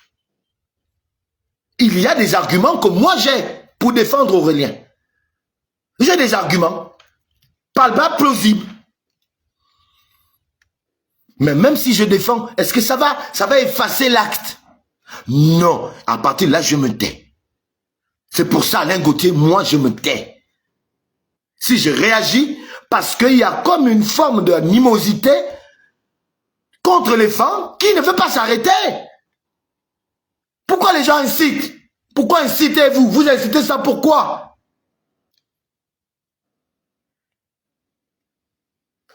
[SPEAKER 1] Il y a des arguments que moi j'ai pour défendre Aurélien. J'ai des arguments. Palpables, plausibles. Mais même si je défends, est-ce que ça va effacer l'acte? Non. À partir de là, je me tais. C'est pour ça, Alain Gauthier, moi, je me tais. Si je réagis, parce qu'il y a comme une forme d'animosité contre les femmes qui ne veut pas s'arrêter. Pourquoi les gens incitent? Pourquoi incitez-vous? Vous incitez ça pourquoi?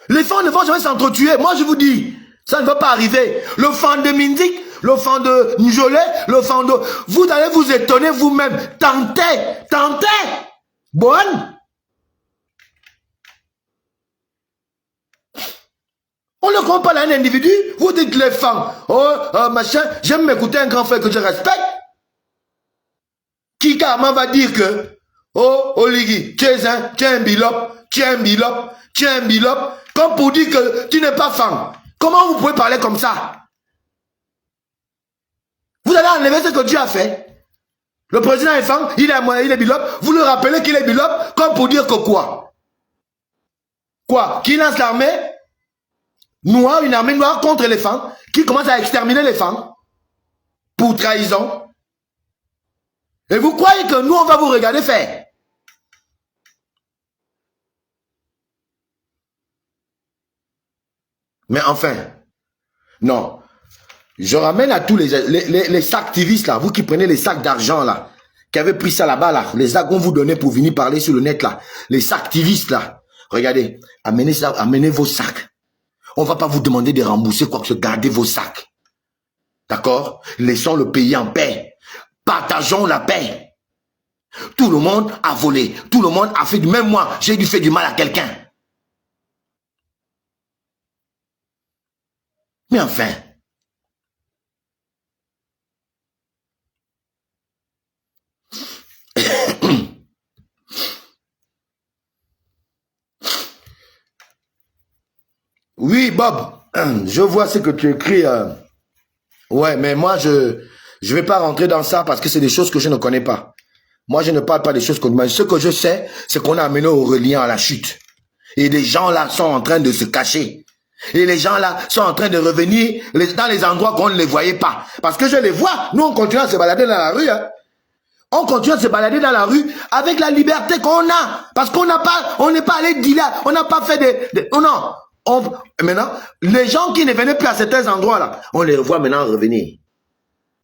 [SPEAKER 1] Les femmes ne vont jamais s'entretuer. Moi, je vous dis, ça ne va pas arriver. Le fan de Mindik, le fan de Njolé, le fan de... Vous allez vous étonner vous-même. Tentez, tentez. Bonne. On ne comprend pas un individu. Vous dites les femmes. Oh, machin, j'aime m'écouter un grand frère que je respecte. Qui carrément va dire que, oh, Oligui, tu es un bilop, tu es un bilop, tu es un bilop, comme pour dire que tu n'es pas femme. Comment vous pouvez parler comme ça? Vous allez enlever ce que Dieu a fait. Le président est femme, il est bilop, vous le rappelez qu'il est bilop, comme pour dire que quoi? Quoi? Qui lance l'armée noire, une armée noire contre les femmes, qui commence à exterminer les femmes pour trahison. Et vous croyez que nous, on va vous regarder faire? Mais enfin, non. Je ramène à tous les activistes là, vous qui prenez les sacs d'argent là, qui avez pris ça là-bas là, les sacs qu'on vous donnait pour venir parler sur le net là, les activistes là, regardez, amenez ça, amenez vos sacs. On ne va pas vous demander de rembourser quoi que ce soit, gardez vos sacs. D'accord? Laissons le pays en paix. Partageons la paix. Tout le monde a volé. Tout le monde a fait du... Même moi, j'ai dû faire du mal à quelqu'un. Mais enfin... Oui, Bob, je vois ce que tu écris. Ouais, mais moi, je vais pas rentrer dans ça parce que c'est des choses que je ne connais pas. Moi, je ne parle pas des choses que... Mais ce que je sais, c'est qu'on a amené Aurélien à la chute. Et les gens là sont en train de se cacher. Et les gens là sont en train de revenir dans les endroits qu'on ne les voyait pas. Parce que je les vois. Nous, on continue à se balader dans la rue. Hein. On continue à se balader dans la rue avec la liberté qu'on a. Parce qu'on n'a pas... On n'est pas allé dealer. On n'a pas fait des... Oh non. Maintenant, les gens qui ne venaient plus à certains endroits là, on les voit maintenant revenir.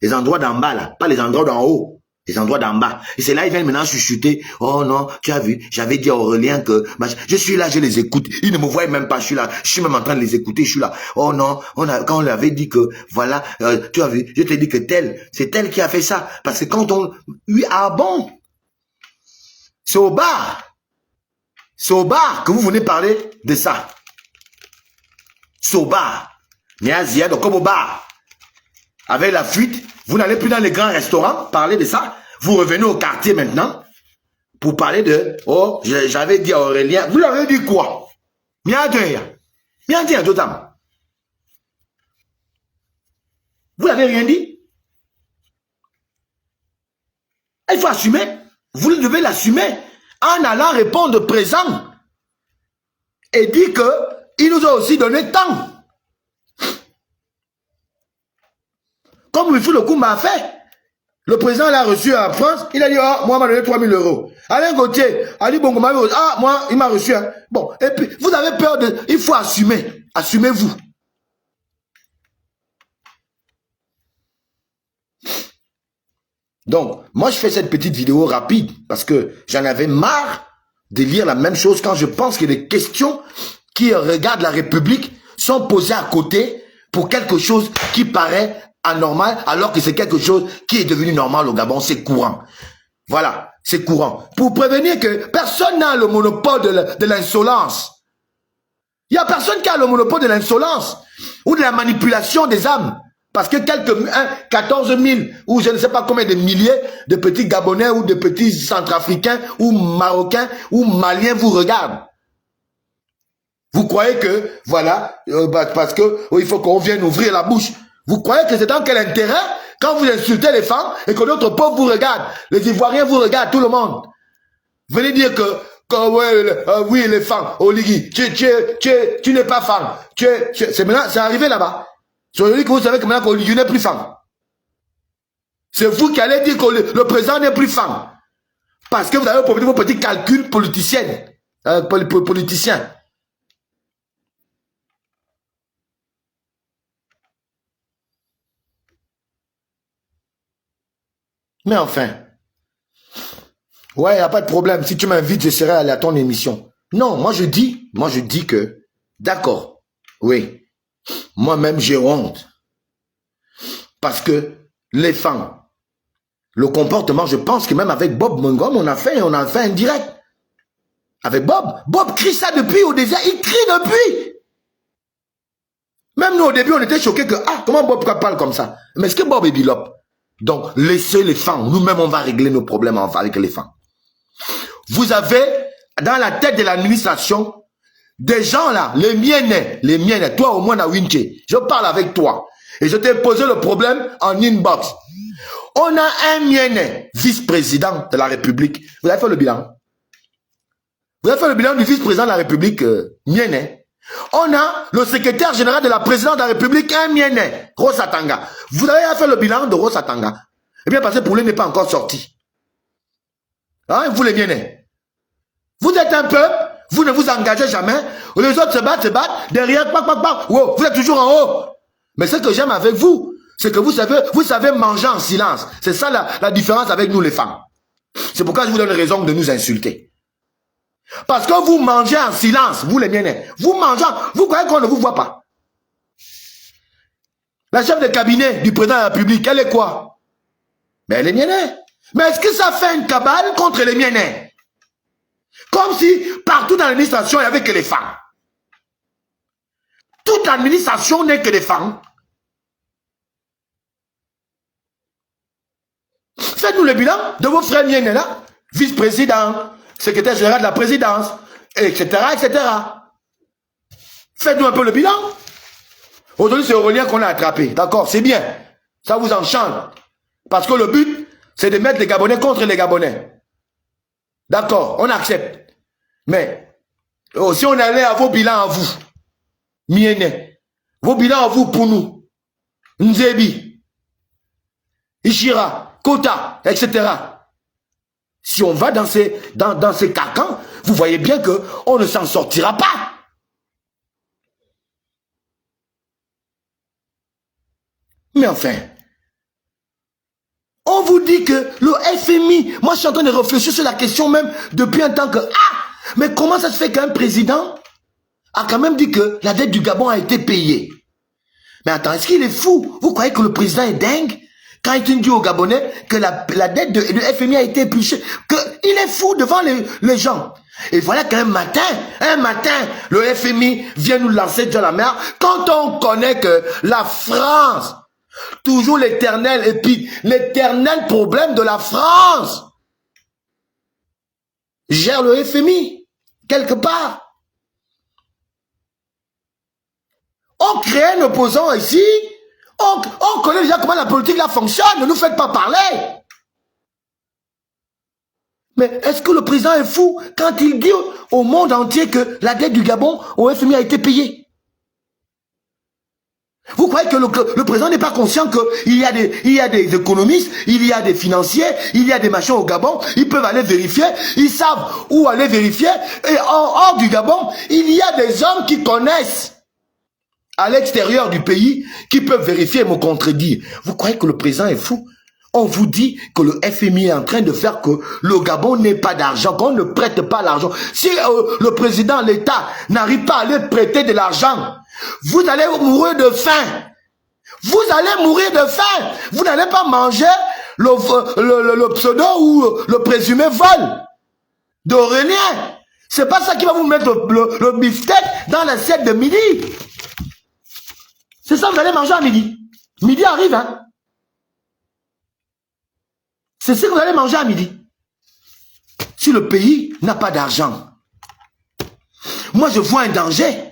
[SPEAKER 1] Les endroits d'en bas là, pas les endroits d'en haut, les endroits d'en bas. Et c'est là ils viennent maintenant chuchoter. Oh non, tu as vu, j'avais dit à Aurélien que je suis là, je les écoute. Ils ne me voient même pas, je suis là, je suis même en train de les écouter, je suis là. Oh non, quand on leur avait dit que voilà, tu as vu, je t'ai dit que c'est elle qui a fait ça. Parce que quand on... Oui, ah bon? C'est au bar. C'est au bar que vous venez parler de ça. C'est au bar. Mais à Zia, donc comme au bar. Avec la fuite, vous n'allez plus dans les grands restaurants parler de ça. Vous revenez au quartier maintenant pour parler de... Oh, j'avais dit à Aurélien. Vous leur avez dit quoi? Bien dire, d'autant. Vous n'avez rien dit? Il faut assumer. Vous devez l'assumer en allant répondre présent. Et dire que il nous a aussi donné temps. Comme Rufus Koumba a fait. Le président l'a reçu en France. Il a dit, oh, moi, il m'a donné 3 000 €. Alain Gauthier a dit, bon, ah, moi, il m'a reçu. Hein. Bon, et puis, vous avez peur de... Il faut assumer. Assumez-vous. Donc, moi, je fais cette petite vidéo rapide parce que j'en avais marre de lire la même chose quand je pense que les questions qui regardent la République sont posées à côté pour quelque chose qui paraît anormal alors que c'est quelque chose qui est devenu normal au Gabon, c'est courant. Voilà, c'est courant. Pour prévenir que personne n'a le monopole de l'insolence. Il n'y a personne qui a le monopole de l'insolence ou de la manipulation des âmes. Parce que 14 000 ou je ne sais pas combien de milliers de petits Gabonais ou de petits Centrafricains ou Marocains ou Maliens vous regardent. Vous croyez que, voilà, parce que il faut qu'on vienne ouvrir la bouche. Vous croyez que c'est dans quel intérêt quand vous insultez les femmes et que d'autres pauvres vous regardent, les Ivoiriens vous regardent, tout le monde. Venez dire que ouais, oui, les femmes, Oligui, tu n'es pas femme. C'est maintenant, c'est arrivé là-bas. C'est aujourd'hui que vous savez que maintenant qu'Oligui n'est plus femme. C'est vous qui allez dire que le président n'est plus femme. Parce que vous avez promis vos petits calculs politiciens. Politiciens. Mais enfin, ouais, il n'y a pas de problème. Si tu m'invites, je serai allé à ton émission. Non, moi je dis que, d'accord, oui, moi-même j'ai honte. Parce que les femmes, le comportement, je pense que même avec Bob Mungom, on a fait un direct. Avec Bob crie ça depuis au désert, il crie depuis. Même nous au début, on était choqués que, comment Bob parle comme ça? Mais est-ce que Bob est bilope? Donc, laissez les femmes. Nous-mêmes, on va régler nos problèmes avec les femmes. Vous avez, dans la tête de l'administration, des gens là, les miennes, toi au moins à Winche, je parle avec toi. Et je t'ai posé le problème en inbox. On a un mienne, vice-président de la République. Vous avez fait le bilan? Vous avez fait le bilan du vice-président de la République, mienne. On a le secrétaire général de la présidente de la République, un mienne, Rosatanga. Vous avez fait le bilan de Rosatanga. Eh bien, parce que Poulet n'est pas encore sorti. Hein, vous les miennes. Vous êtes un peuple, vous ne vous engagez jamais. Les autres se battent, derrière, wow, vous êtes toujours en haut. Mais ce que j'aime avec vous, c'est que vous savez manger en silence. C'est ça la différence avec nous les femmes. C'est pourquoi je vous donne raison de nous insulter. Parce que vous mangez en silence, vous les miennes. Vous mangez, vous croyez qu'on ne vous voit pas. La chef de cabinet du président de la République, elle est quoi? Mais elle est mienne. Mais est-ce que ça fait une cabale contre les miennes? Comme si partout dans l'administration, il n'y avait que les femmes. Toute l'administration n'est que des femmes. Faites-nous le bilan de vos frères miennes là, vice-président, secrétaire général de la présidence, etc., etc. Faites-nous un peu le bilan. Aujourd'hui, c'est Aurélien qu'on a attrapé. D'accord, c'est bien. Ça vous enchante. Parce que le but, c'est de mettre les Gabonais contre les Gabonais. D'accord, on accepte. Mais, si on allait à vos bilans à vous, Miene, vos bilans à vous pour nous, Nzebi, Ishira, Kota, etc. Si on va dans ces carcans, vous voyez bien qu'on ne s'en sortira pas. Mais enfin, on vous dit que le FMI, moi je suis en train de réfléchir sur la question même depuis un temps que, mais comment ça se fait qu'un président a quand même dit que la dette du Gabon a été payée? Mais attends, est-ce qu'il est fou? Vous croyez que le président est dingue? Quand il dit aux Gabonais que la dette de FMI a été épluchée, qu'il est fou devant les gens. Et voilà qu'un matin, le FMI vient nous lancer dans la mer, quand on connaît que la France, toujours l'éternel, et puis l'éternel problème de la France, gère le FMI, quelque part. On crée un opposant ici, on connaît déjà comment la politique là fonctionne, ne nous faites pas parler. Mais est-ce que le président est fou quand il dit au monde entier que la dette du Gabon au FMI a été payée? Vous croyez que le président n'est pas conscient qu'il y a des économistes, il y a des financiers, il y a des machins au Gabon, ils peuvent aller vérifier, ils savent où aller vérifier, et hors du Gabon, il y a des hommes qui connaissent à l'extérieur du pays, qui peuvent vérifier et me contredire. Vous croyez que le président est fou? On vous dit que le FMI est en train de faire que le Gabon n'ait pas d'argent, qu'on ne prête pas l'argent. Si le président, l'État, n'arrive pas à aller prêter de l'argent, vous allez mourir de faim. Vous allez mourir de faim. Vous n'allez pas manger le pseudo ou le présumé vol d'Aurélien. C'est pas ça qui va vous mettre le beefsteak dans l'assiette de midi. C'est ça que vous allez manger à midi. Midi arrive, hein. C'est ce que vous allez manger à midi. Si le pays n'a pas d'argent, moi je vois un danger.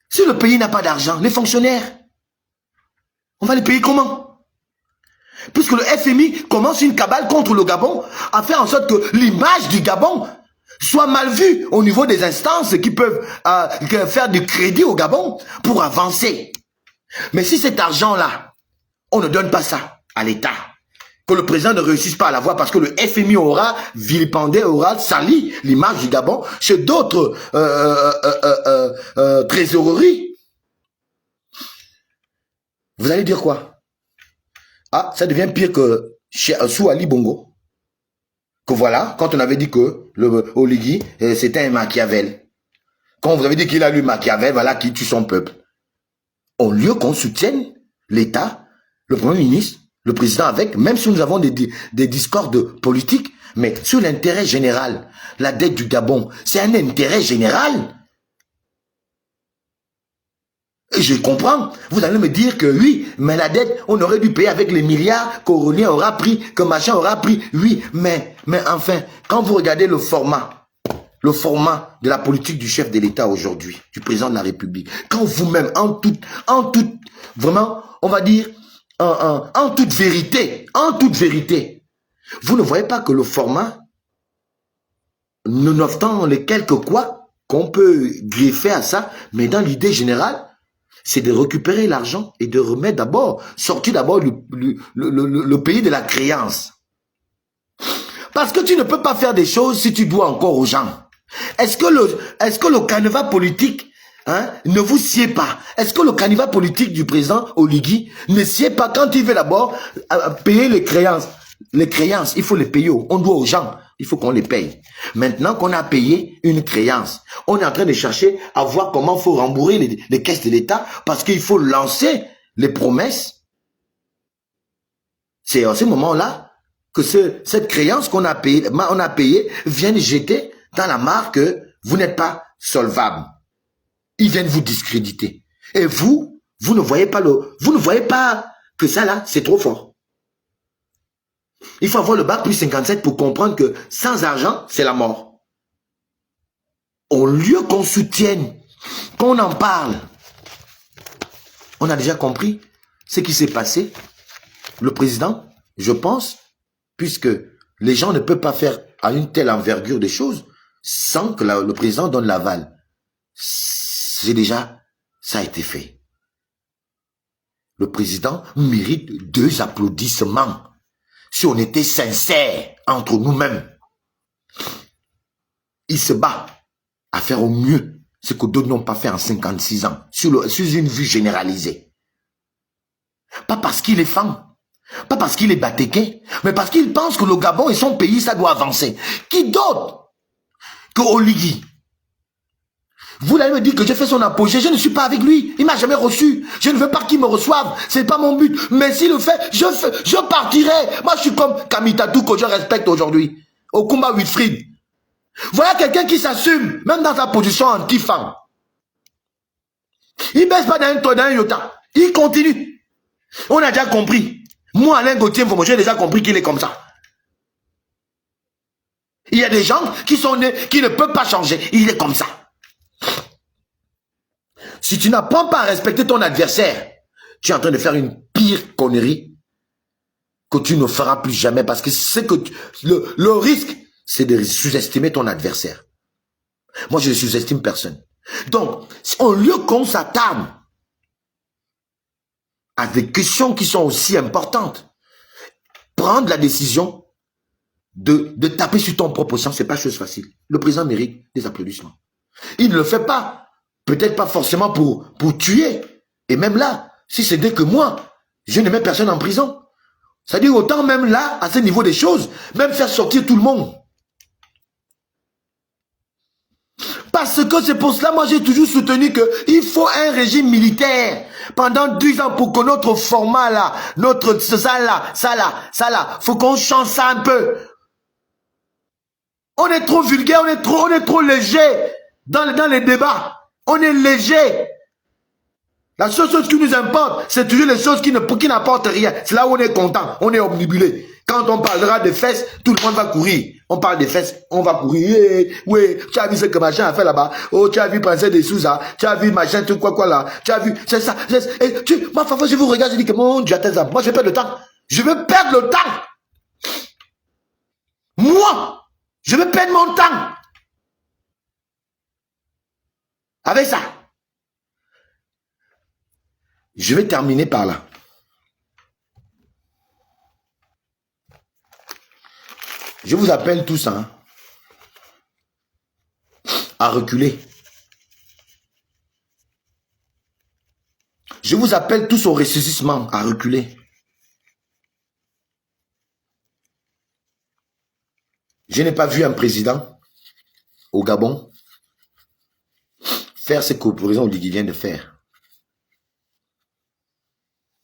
[SPEAKER 1] Si le pays n'a pas d'argent, les fonctionnaires, on va les payer comment? Puisque le FMI commence une cabale contre le Gabon à faire en sorte que l'image du Gabon soit mal vue au niveau des instances qui peuvent faire du crédit au Gabon pour avancer. Mais si cet argent-là, on ne donne pas ça à l'État, que le président ne réussisse pas à l'avoir parce que le FMI aura vilipendé, aura sali l'image du Gabon chez d'autres trésoreries. Vous allez dire quoi? Ah, ça devient pire que sous Ali Bongo. Que voilà, quand on avait dit que le Oligui, c'était un Machiavel. Quand vous avez dit qu'il a lu Machiavel, voilà qui tue son peuple. Au lieu qu'on soutienne l'État, le Premier ministre, le président avec, même si nous avons des discordes politiques, mais sur l'intérêt général, la dette du Gabon, c'est un intérêt général. Et je comprends. Vous allez me dire que oui, mais la dette, on aurait dû payer avec les milliards qu'Aurélien aura pris, que machin aura pris. Oui, mais enfin, quand vous regardez le format de la politique du chef de l'État aujourd'hui, du président de la République, quand vous-même, en toute, vraiment, on va dire, en toute vérité, vous ne voyez pas que le format, nonobstant les quelques quoi qu'on peut greffer à ça, mais dans l'idée générale, c'est de récupérer l'argent et de remettre d'abord, sortir d'abord le pays de la créance. Parce que tu ne peux pas faire des choses si tu dois encore aux gens. Est-ce que le canevas politique ne vous sied pas? Est-ce que le canevas politique du président Oligui ne sied pas quand il veut d'abord payer les créances? Les créances, il faut les payer. On doit aux gens. Il faut qu'on les paye. Maintenant qu'on a payé une créance, on est en train de chercher à voir comment il faut rembourser les caisses de l'État parce qu'il faut lancer les promesses. C'est à ce moment-là que cette créance qu'on a payée, vient jeter dans la mare que vous n'êtes pas solvable. Ils viennent vous discréditer. Et vous ne voyez pas que ça là, c'est trop fort. Il faut avoir le bac plus 57 pour comprendre que sans argent, c'est la mort. Au lieu qu'on soutienne, qu'on en parle, on a déjà compris ce qui s'est passé. Le président, je pense, puisque les gens ne peuvent pas faire à une telle envergure des choses sans que le président donne l'aval. C'est déjà, ça a été fait. Le président mérite 2 applaudissements. Si on était sincère entre nous-mêmes, il se bat à faire au mieux ce que d'autres n'ont pas fait en 56 ans, sur une vue généralisée. Pas parce qu'il est fan, pas parce qu'il est batéqué, mais parce qu'il pense que le Gabon et son pays, ça doit avancer. Qui d'autre que Oligui? Vous allez me dire que j'ai fait son apogée, je ne suis pas avec lui, il m'a jamais reçu, je ne veux pas qu'il me reçoive, c'est pas mon but, mais s'il le fait, je partirai. Moi je suis comme Kamitatou que je respecte aujourd'hui, Okumba Wilfried. Voilà quelqu'un qui s'assume, même dans sa position anti-femme. Il baisse pas d'un iota, il continue. On a déjà compris. Moi Alain Gauthier, j'ai déjà compris qu'il est comme ça. Il y a des gens qui sont nés, qui ne peuvent pas changer, il est comme ça. Si tu n'apprends pas à respecter ton adversaire, tu es en train de faire une pire connerie que tu ne feras plus jamais parce que c'est que le risque, c'est de sous-estimer ton adversaire. Moi, je ne sous-estime personne. Donc, au lieu qu'on s'attarde à des questions qui sont aussi importantes, prendre la décision de taper sur ton propre sang, c'est pas chose facile. Le président mérite des applaudissements. Il ne le fait pas. Peut-être pas forcément pour tuer. Et même là, si c'était que moi, je ne mets personne en prison. C'est-à-dire autant même là, à ce niveau des choses, même faire sortir tout le monde. Parce que c'est pour cela, moi j'ai toujours soutenu qu'il faut un régime militaire pendant 10 ans pour que notre format là, ça là, faut qu'on change ça un peu. On est trop vulgaire, on est trop léger dans les débats. On est léger. La seule chose qui nous importe, c'est toujours les choses qui n'apportent rien. C'est là où on est content, on est omnibulé. Quand on parlera des fesses, tout le monde va courir. On parle des fesses, on va courir. Oui, tu as vu ce que machin a fait là-bas. Oh, tu as vu Princesse de Souza. Tu as vu machin, tout quoi là. Tu as vu, c'est ça. Et moi, parfois, je vous regarde, je dis que mon Dieu, attends, moi, je vais perdre le temps. Je vais perdre le temps. Moi, je vais perdre mon temps. Avec ça. Je vais terminer par là. Je vous appelle tous à reculer. Je vous appelle tous au ressaisissement, à reculer. Je n'ai pas vu un président au Gabon faire ce que le président Oligui vient de faire.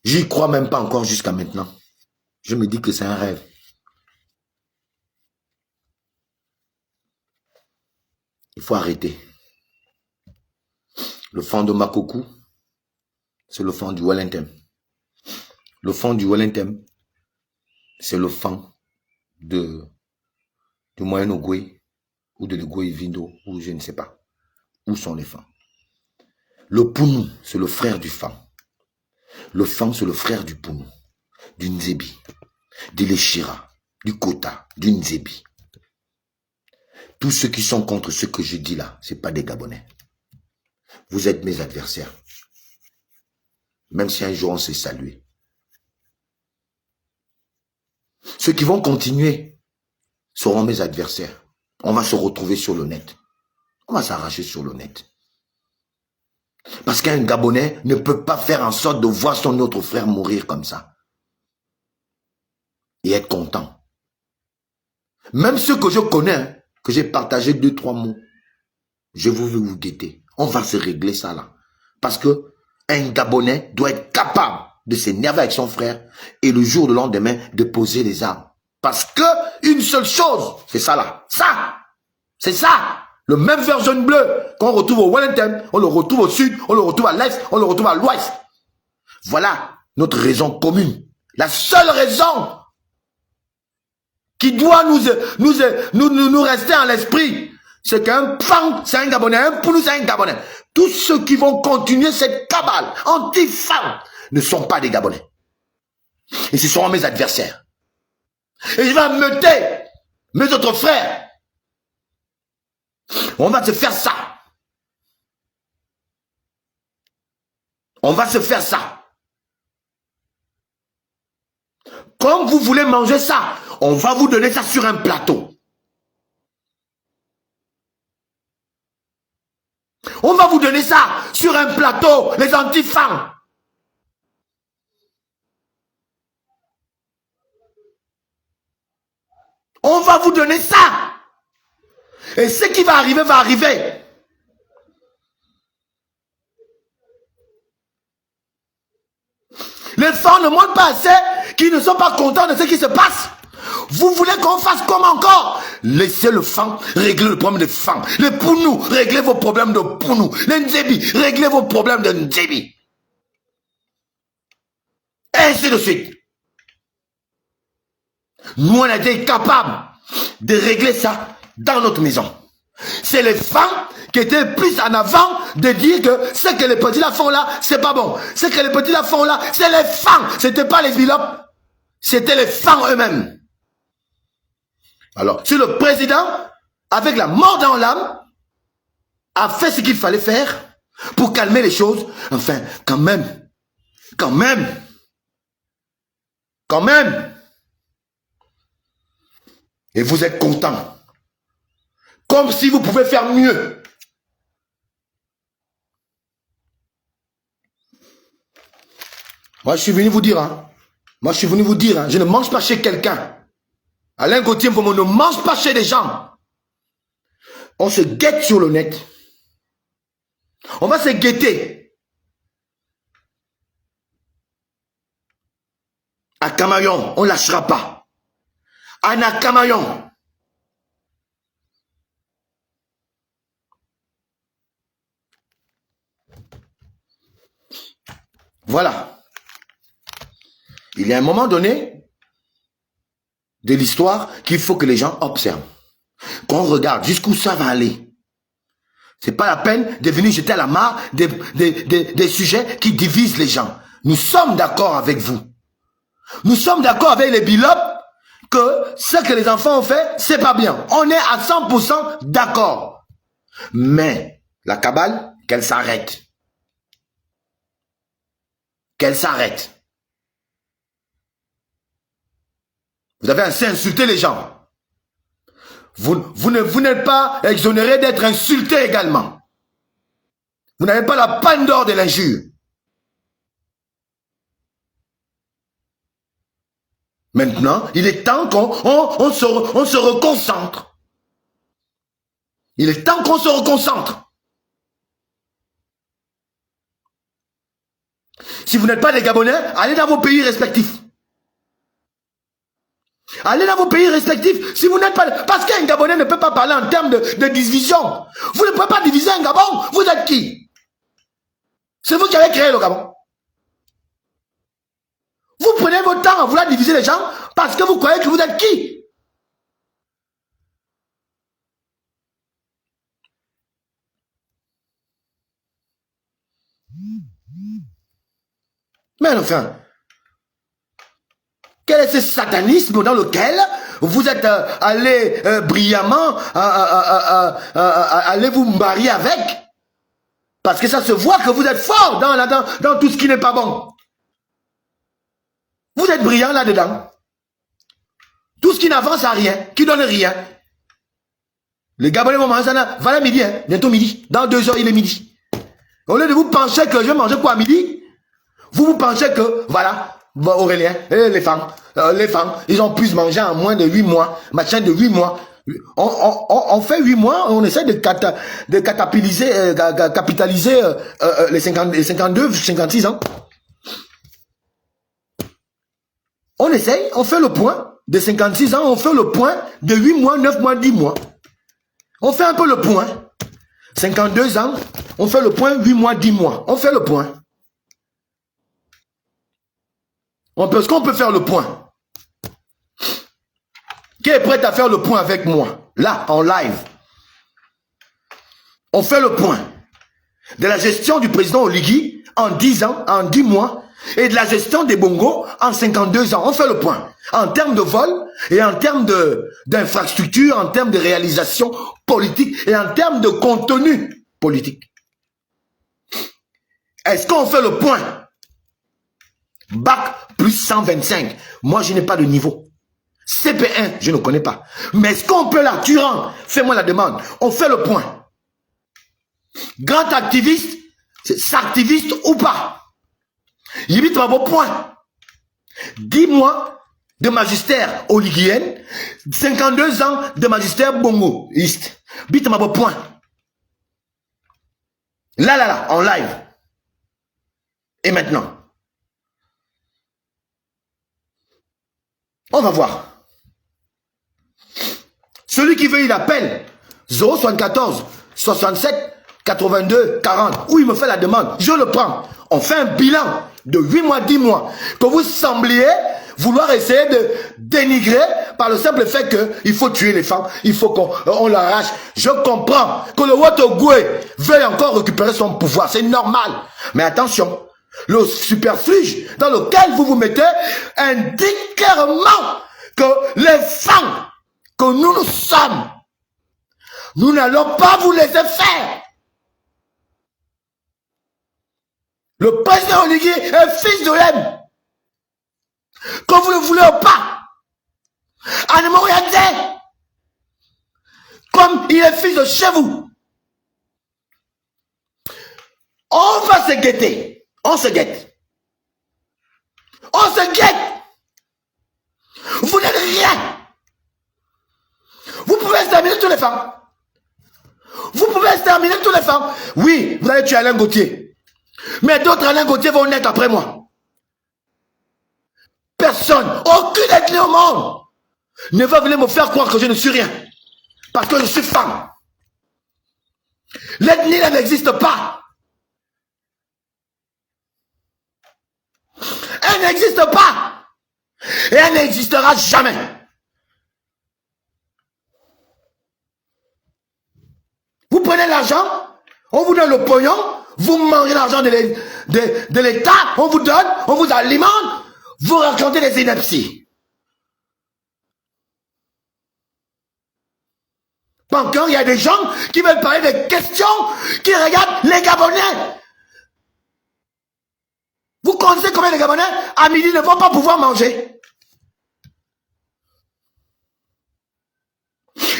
[SPEAKER 1] J'y crois même pas encore jusqu'à maintenant. Je me dis que c'est un rêve. Il faut arrêter. Le fond de Makokou, c'est le fond du Wellington. Le fond du Wellington, c'est le fond du Moyen-Ogoué ou de l'Ogoué-Vindo, ou je ne sais pas. Où sont les fangs? Le Pounou, c'est le frère du fang. Le fang, c'est le frère du Pounou, du Nzebi, de l'Eshira, du Kota, du Nzebi. Tous ceux qui sont contre ce que je dis là, ce n'est pas des Gabonais. Vous êtes mes adversaires. Même si un jour on s'est salué. Ceux qui vont continuer seront mes adversaires. On va se retrouver sur le net. On va s'arracher sur le net. Parce qu'un Gabonais ne peut pas faire en sorte de voir son autre frère mourir comme ça. Et être content. Même ceux que je connais, que j'ai partagé 2-3 mots, je veux vous guetter. On va se régler ça là. Parce que un Gabonais doit être capable de s'énerver avec son frère et le jour de lendemain de poser les armes. Parce que une seule chose, c'est ça là. Ça, c'est ça. Le même vert jaune bleu qu'on retrouve au Wellington, on le retrouve au sud, on le retrouve à l'est, on le retrouve à l'ouest. Voilà notre raison commune. La seule raison qui doit nous rester en l'esprit, c'est qu'un Fang, c'est un Gabonais, un Pounou, c'est un Gabonais. Tous ceux qui vont continuer cette cabale anti-Fang ne sont pas des Gabonais. Et ce seront mes adversaires. Et je vais ameuter mes autres frères. On va se faire ça. On va se faire ça. Comme vous voulez manger ça, on va vous donner ça sur un plateau. On va vous donner ça sur un plateau, les anti-Fang. On va vous donner ça. Et ce qui va arriver, va arriver. Les Fangs ne montrent pas assez qu'ils ne sont pas contents de ce qui se passe. Vous voulez qu'on fasse comme encore? Laissez le Fang régler le problème des Fangs. Les Pounou, réglez vos problèmes de Pounou. Les Nzebi, réglez vos problèmes de Nzebi. Et ainsi de suite. Nous, on a été capables de régler ça dans notre maison. C'est les Fangs qui étaient plus en avant de dire que ce que les petits là font là, c'est pas bon. Ce que les petits là font là, c'est les Fangs. C'était pas les Bilop, c'était les Fangs eux-mêmes. Alors, si le président, avec la mort dans l'âme, a fait ce qu'il fallait faire pour calmer les choses, enfin, quand même, et vous êtes content. Comme si vous pouvez faire mieux. Moi, je suis venu vous dire, je ne mange pas chez quelqu'un. Alain Gauthier ne mange pas chez des gens. On se guette sur le net. On va se guetter. À Camaillon, on ne lâchera pas. À Nakamayon. Voilà. Il y a un moment donné de l'histoire qu'il faut que les gens observent. Qu'on regarde jusqu'où ça va aller. C'est pas la peine de venir jeter à la mare des sujets qui divisent les gens. Nous sommes d'accord avec vous. Nous sommes d'accord avec les bilopes que ce que les enfants ont fait, c'est pas bien. On est à 100% d'accord. Mais la cabale, qu'elle s'arrête. Qu'elle s'arrête. Vous avez assez insulté les gens. Vous n'êtes pas exonéré d'être insulté également. Vous n'avez pas la panne d'or de l'injure. Maintenant, il est temps qu'on se reconcentre. Il est temps qu'on se reconcentre. Si vous n'êtes pas des Gabonais, allez dans vos pays respectifs. Allez dans vos pays respectifs. Si vous n'êtes pas... Parce qu'un Gabonais ne peut pas parler en termes de division. Vous ne pouvez pas diviser un Gabon. Vous êtes qui? C'est vous qui avez créé le Gabon. Vous prenez votre temps à vouloir diviser les gens parce que vous croyez que vous êtes qui? Mais enfin, quel est ce satanisme dans lequel vous êtes allé brillamment allez vous marier avec? Parce que ça se voit que vous êtes fort dans tout ce qui n'est pas bon. Vous êtes brillant là-dedans. Tout ce qui n'avance à rien, qui donne rien. Les Gabonais vont manger ça, voilà midi, hein, bientôt midi. Dans 2 heures, il est midi. Au lieu de vous penser que je vais manger quoi à midi, vous pensez que, voilà, Aurélien, les femmes, ils ont pu se manger en moins de 8 mois, machin de 8 mois. On fait 8 mois, on essaie de capitaliser les 52, 56 ans. On essaye, on fait le point de 56 ans, on fait le point de 8 mois, 9 mois, 10 mois. On fait un peu le point. 52 ans, on fait le point 8 mois, 10 mois. On fait le point. Est-ce qu'on peut faire le point? Qui est prêt à faire le point avec moi? Là, en live. On fait le point de la gestion du président Oligui en 10 ans, en 10 mois, et de la gestion des Bongo en 52 ans. On fait le point. En termes de vol, et en termes d'infrastructure, en termes de réalisation politique, et en termes de contenu politique. Est-ce qu'on fait le point? Bac plus 125. Moi, je n'ai pas de niveau. CP1, je ne connais pas. Mais est-ce qu'on peut là, Turan, fais-moi la demande. On fait le point. Grand activiste, c'est activiste ou pas? Il vite à vos points. 10 mois de magistère oliguienne, 52 ans de magistère bongoiste. Bite ma vos points. Là, en live. Et maintenant? On va voir. Celui qui veut, il appelle 074 67 82 40. Où il me fait la demande, je le prends. On fait un bilan de 8 mois, 10 mois. Que vous sembliez vouloir essayer de dénigrer par le simple fait qu'il faut tuer les femmes, il faut qu'on l'arrache. Je comprends que le Wotogwe veuille encore récupérer son pouvoir. C'est normal. Mais attention, le superfuge dans lequel vous vous mettez indique clairement que les femmes que nous sommes, nous n'allons pas vous laisser faire. Le président Oligui est fils de l'homme. Que vous le voulez ou pas. Anemoriadé. Comme il est fils de chez vous. On va se guetter. On se guette. On se guette. Vous n'êtes rien. Vous pouvez exterminer toutes les femmes. Vous pouvez exterminer toutes les femmes. Oui, vous allez tuer Alain Gauthier. Mais d'autres Alain Gauthier vont naître après moi. Personne, aucune ethnie au monde ne va venir me faire croire que je ne suis rien. Parce que je suis femme. L'ethnie n'existe pas. n'existe pas. Et elle n'existera jamais. Vous prenez l'argent, on vous donne le pognon, vous mangez l'argent de l'État, on vous donne, on vous alimente, vous racontez des inepties. Encore, il y a des gens qui veulent parler des questions qui regardent les Gabonais. Vous connaissez combien de Gabonais à midi ne vont pas pouvoir manger?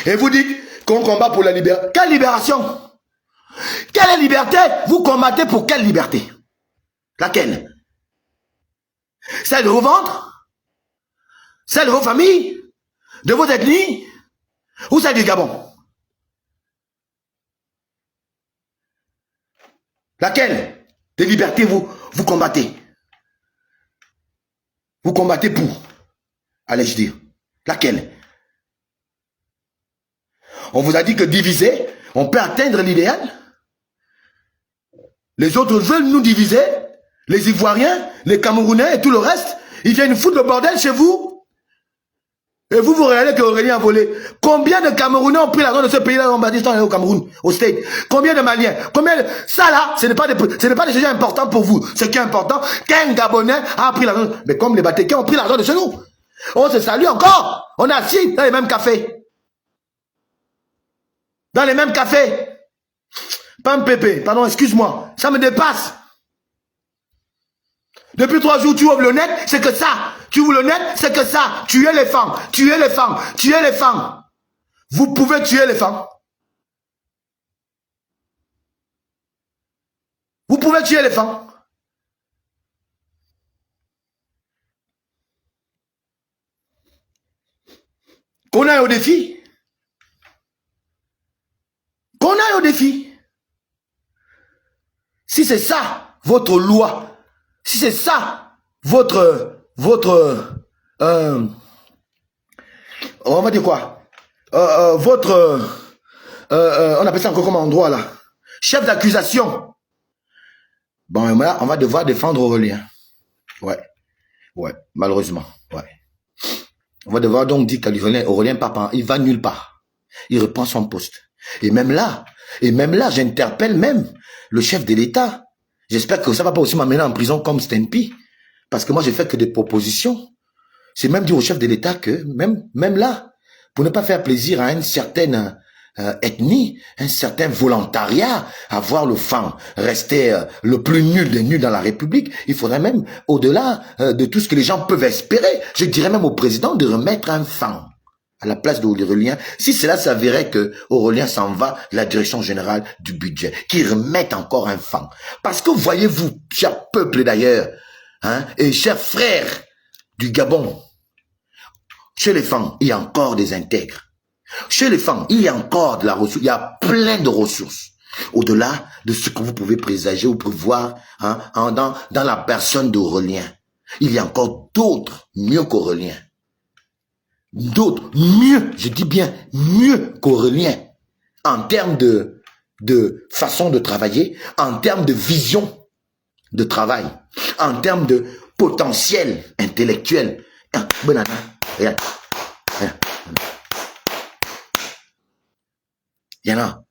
[SPEAKER 1] Et vous dites qu'on combat pour la liberté. Quelle libération? Quelle liberté? Vous combattez pour quelle liberté? Laquelle? Celle de vos ventres? Celle de vos familles? De vos ethnies? Ou celle du Gabon? Laquelle des libertés vous combattez? Vous combattez pour? Allez-je dire. Laquelle? On vous a dit que diviser, on peut atteindre l'idéal. Les autres veulent nous diviser. Les Ivoiriens, les Camerounais et tout le reste, ils viennent foutre le bordel chez vous. Et vous regardez que Aurélien a volé. Combien de Camerounais ont pris l'argent de ce pays-là en Badistan et au Cameroun, au State? Combien de Maliens? Ça là, ce n'est pas des sujets importants pour vous. Ce qui est important, qu'un Gabonais a pris l'argent. Mais comme les Batékins ont pris l'argent de chez nous. On se salue encore. On est assis dans les mêmes cafés. Dans les mêmes cafés. Pam Pépé, pardon, excuse-moi. Ça me dépasse. Depuis 3 jours, tu ouvres le net, c'est que ça. Tu ouvres le net, c'est que ça. Tuer les femmes, tuer les femmes, tuer les femmes. Vous pouvez tuer les femmes. Vous pouvez tuer les femmes. Qu'on aille au défi. Qu'on aille au défi. Si c'est ça, votre loi, si c'est ça, votre, on va dire quoi, on appelle ça encore comme endroit là, chef d'accusation. Bon, là, on va devoir défendre Aurélien. Ouais, malheureusement, ouais. On va devoir donc dire qu'Aurélien papa, il va nulle part. Il reprend son poste. Et même là, j'interpelle même le chef de l'État. J'espère que ça va pas aussi m'amener en prison comme Stenpi. Parce que moi, j'ai fait que des propositions. C'est même dire au chef de l'État que, même là, pour ne pas faire plaisir à une certaine ethnie, un certain volontariat, avoir le fan, rester le plus nul des nuls dans la République, il faudrait même, au-delà de tout ce que les gens peuvent espérer, je dirais même au président de remettre un fan à la place d'Aurélien, si cela s'avérait que Aurélien s'en va de la direction générale du budget, qu'il remette encore un fan. Parce que voyez-vous, cher peuple d'ailleurs, hein, et chers frères du Gabon, chez les femmes, il y a encore des intègres. Chez les femmes, il y a encore de la ressource, il y a plein de ressources. Au-delà de ce que vous pouvez présager ou prévoir hein, dans la personne d'Aurélien. Il y a encore d'autres mieux qu'Aurélien. D'autres mieux, je dis bien mieux qu'Aurélien. En termes de façon de travailler, en termes de vision de travail, en termes de potentiel intellectuel. Regarde. Il y en a.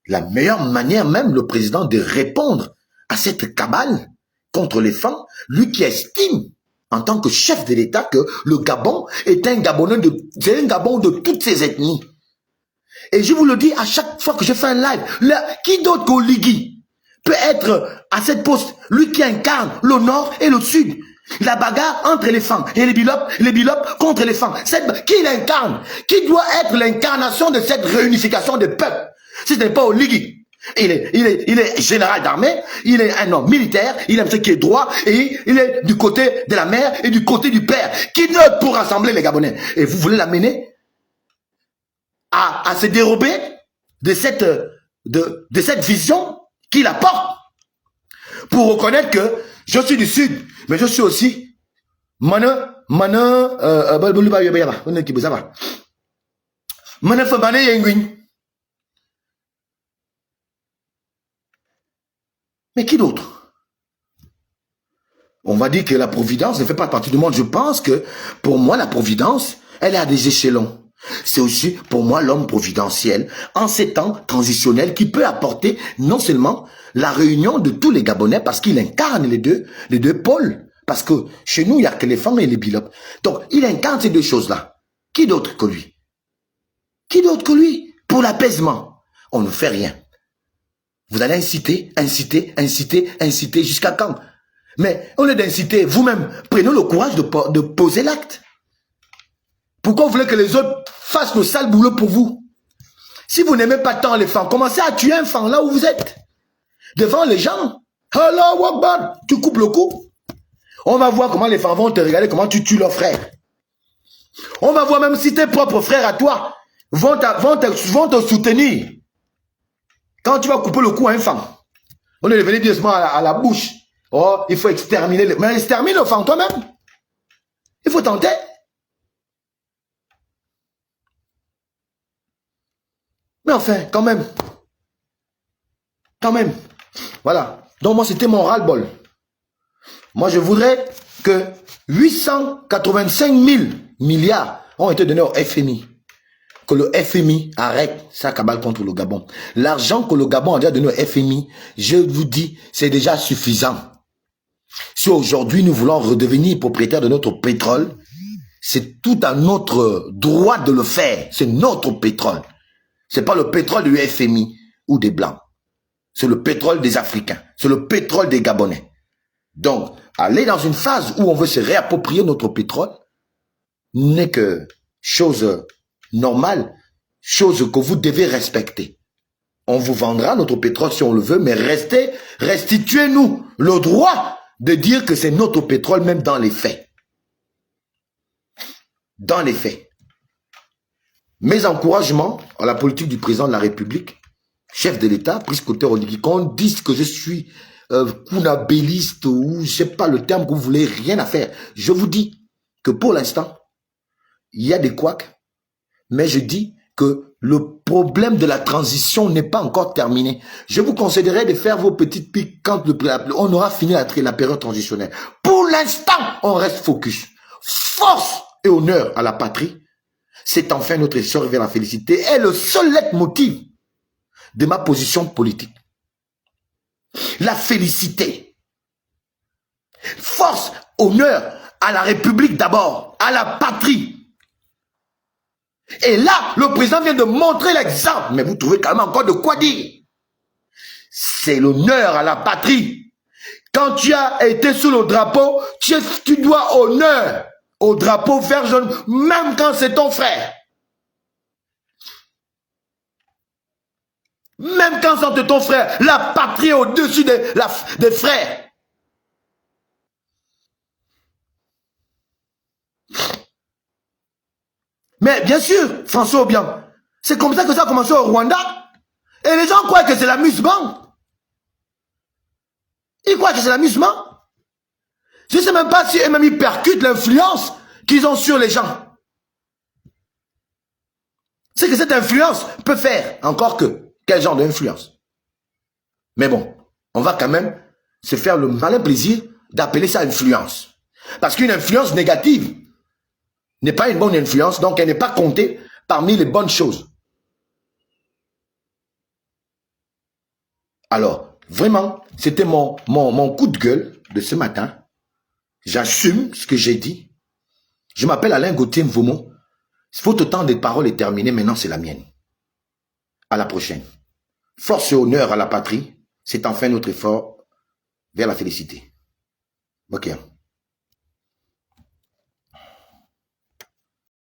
[SPEAKER 1] La meilleure manière même, le président, de répondre à cette cabale contre les femmes, lui qui estime, en tant que chef de l'État, que le Gabon est un Gabonais c'est un Gabon de toutes ses ethnies. Et je vous le dis à chaque fois que je fais un live, qui d'autre qu'Oligui peut être à cette poste, lui qui incarne le Nord et le Sud. La bagarre entre les femmes et les bilopes contre les femmes. Qui l'incarne? Qui doit être l'incarnation de cette réunification des peuples? Si ce n'est pas Oligui. Il est général d'armée, il est un homme militaire, il aime ce qui est droit, et il est du côté de la mère et du côté du père. Qui d'autre pour rassembler les Gabonais? Et vous voulez l'amener à se dérober de cette vision qu'il apporte pour reconnaître que je suis du Sud, mais je suis aussi mais qui d'autre? On va dire que la providence ne fait pas partie du monde. Je pense que, pour moi, la providence, elle est à des échelons. C'est aussi, pour moi, l'homme providentiel, en ces temps transitionnels, qui peut apporter non seulement la réunion de tous les Gabonais, parce qu'il incarne les deux pôles. Parce que chez nous, il n'y a que les femmes et les bilopes. Donc, il incarne ces deux choses-là. Qui d'autre que lui? Qui d'autre que lui? Pour l'apaisement, on ne fait rien. Vous allez inciter, jusqu'à quand? Mais au lieu d'inciter, vous-même, prenez le courage de poser l'acte. Pourquoi vous voulez que les autres fassent le sale boulot pour vous? Si vous n'aimez pas tant les femmes, commencez à tuer un fan là où vous êtes. Devant les gens. Hello, Wakban, tu coupes le cou. On va voir comment les femmes vont te regarder, comment tu tues leurs frères. On va voir même si tes propres frères à toi vont te soutenir. Quand tu vas couper le cou à un fan, on est venu directement à la bouche. Oh, il faut exterminer. Mais extermine le fan toi-même. Il faut tenter. Mais enfin, quand même. Quand même. Voilà. Donc moi, c'était mon ras-le-bol. Moi, je voudrais que 885 000 milliards ont été donnés au FMI. Que le FMI arrête sa cabale contre le Gabon. L'argent que le Gabon a déjà donné au FMI, je vous dis, c'est déjà suffisant. Si aujourd'hui nous voulons redevenir propriétaires de notre pétrole, c'est tout à notre droit de le faire. C'est notre pétrole. C'est pas le pétrole du FMI ou des Blancs. C'est le pétrole des Africains. C'est le pétrole des Gabonais. Donc, aller dans une phase où on veut se réapproprier notre pétrole n'est que chose normale, chose que vous devez respecter. On vous vendra notre pétrole si on le veut, mais restituez-nous le droit de dire que c'est notre pétrole, même dans les faits. Dans les faits. Mes encouragements à la politique du président de la République, chef de l'État, priscoteur Oligui, qu'on dise que je suis kunabéliste ou je sais pas le terme que vous voulez, rien à faire. Je vous dis que pour l'instant, il y a des couacs, mais je dis que le problème de la transition n'est pas encore terminé. Je vous conseillerais de faire vos petites piques quand on aura fini la période transitionnelle. Pour l'instant, on reste focus. Force et honneur à la patrie. C'est enfin notre essor vers la félicité et le seul leitmotiv de ma position politique. La félicité. Force, honneur à la République d'abord, à la patrie. Et là, le président vient de montrer l'exemple. Mais vous trouvez quand même encore de quoi dire. C'est l'honneur à la patrie. Quand tu as été sous le drapeau, tu dois honneur au drapeau vert jaune, même quand c'est ton frère. Même quand c'est ton frère, la patrie est au-dessus des frères. Mais bien sûr, François Obiang, c'est comme ça que ça a commencé au Rwanda. Et les gens croient que c'est l'amusement. Ils croient que c'est l'amusement. Je ne sais même pas si eux-mêmes ils percutent l'influence qu'ils ont sur les gens. C'est que cette influence peut faire, encore que, quel genre d'influence? Mais bon, on va quand même se faire le malin plaisir d'appeler ça influence. Parce qu'une influence négative n'est pas une bonne influence, donc elle n'est pas comptée parmi les bonnes choses. Alors, vraiment, c'était mon coup de gueule de ce matin. J'assume ce que j'ai dit. Je m'appelle Alain Gauthier Mvomo. Votre temps de parole est terminé, maintenant c'est la mienne. À la prochaine. Force et honneur à la patrie, c'est enfin notre effort vers la félicité. Ok.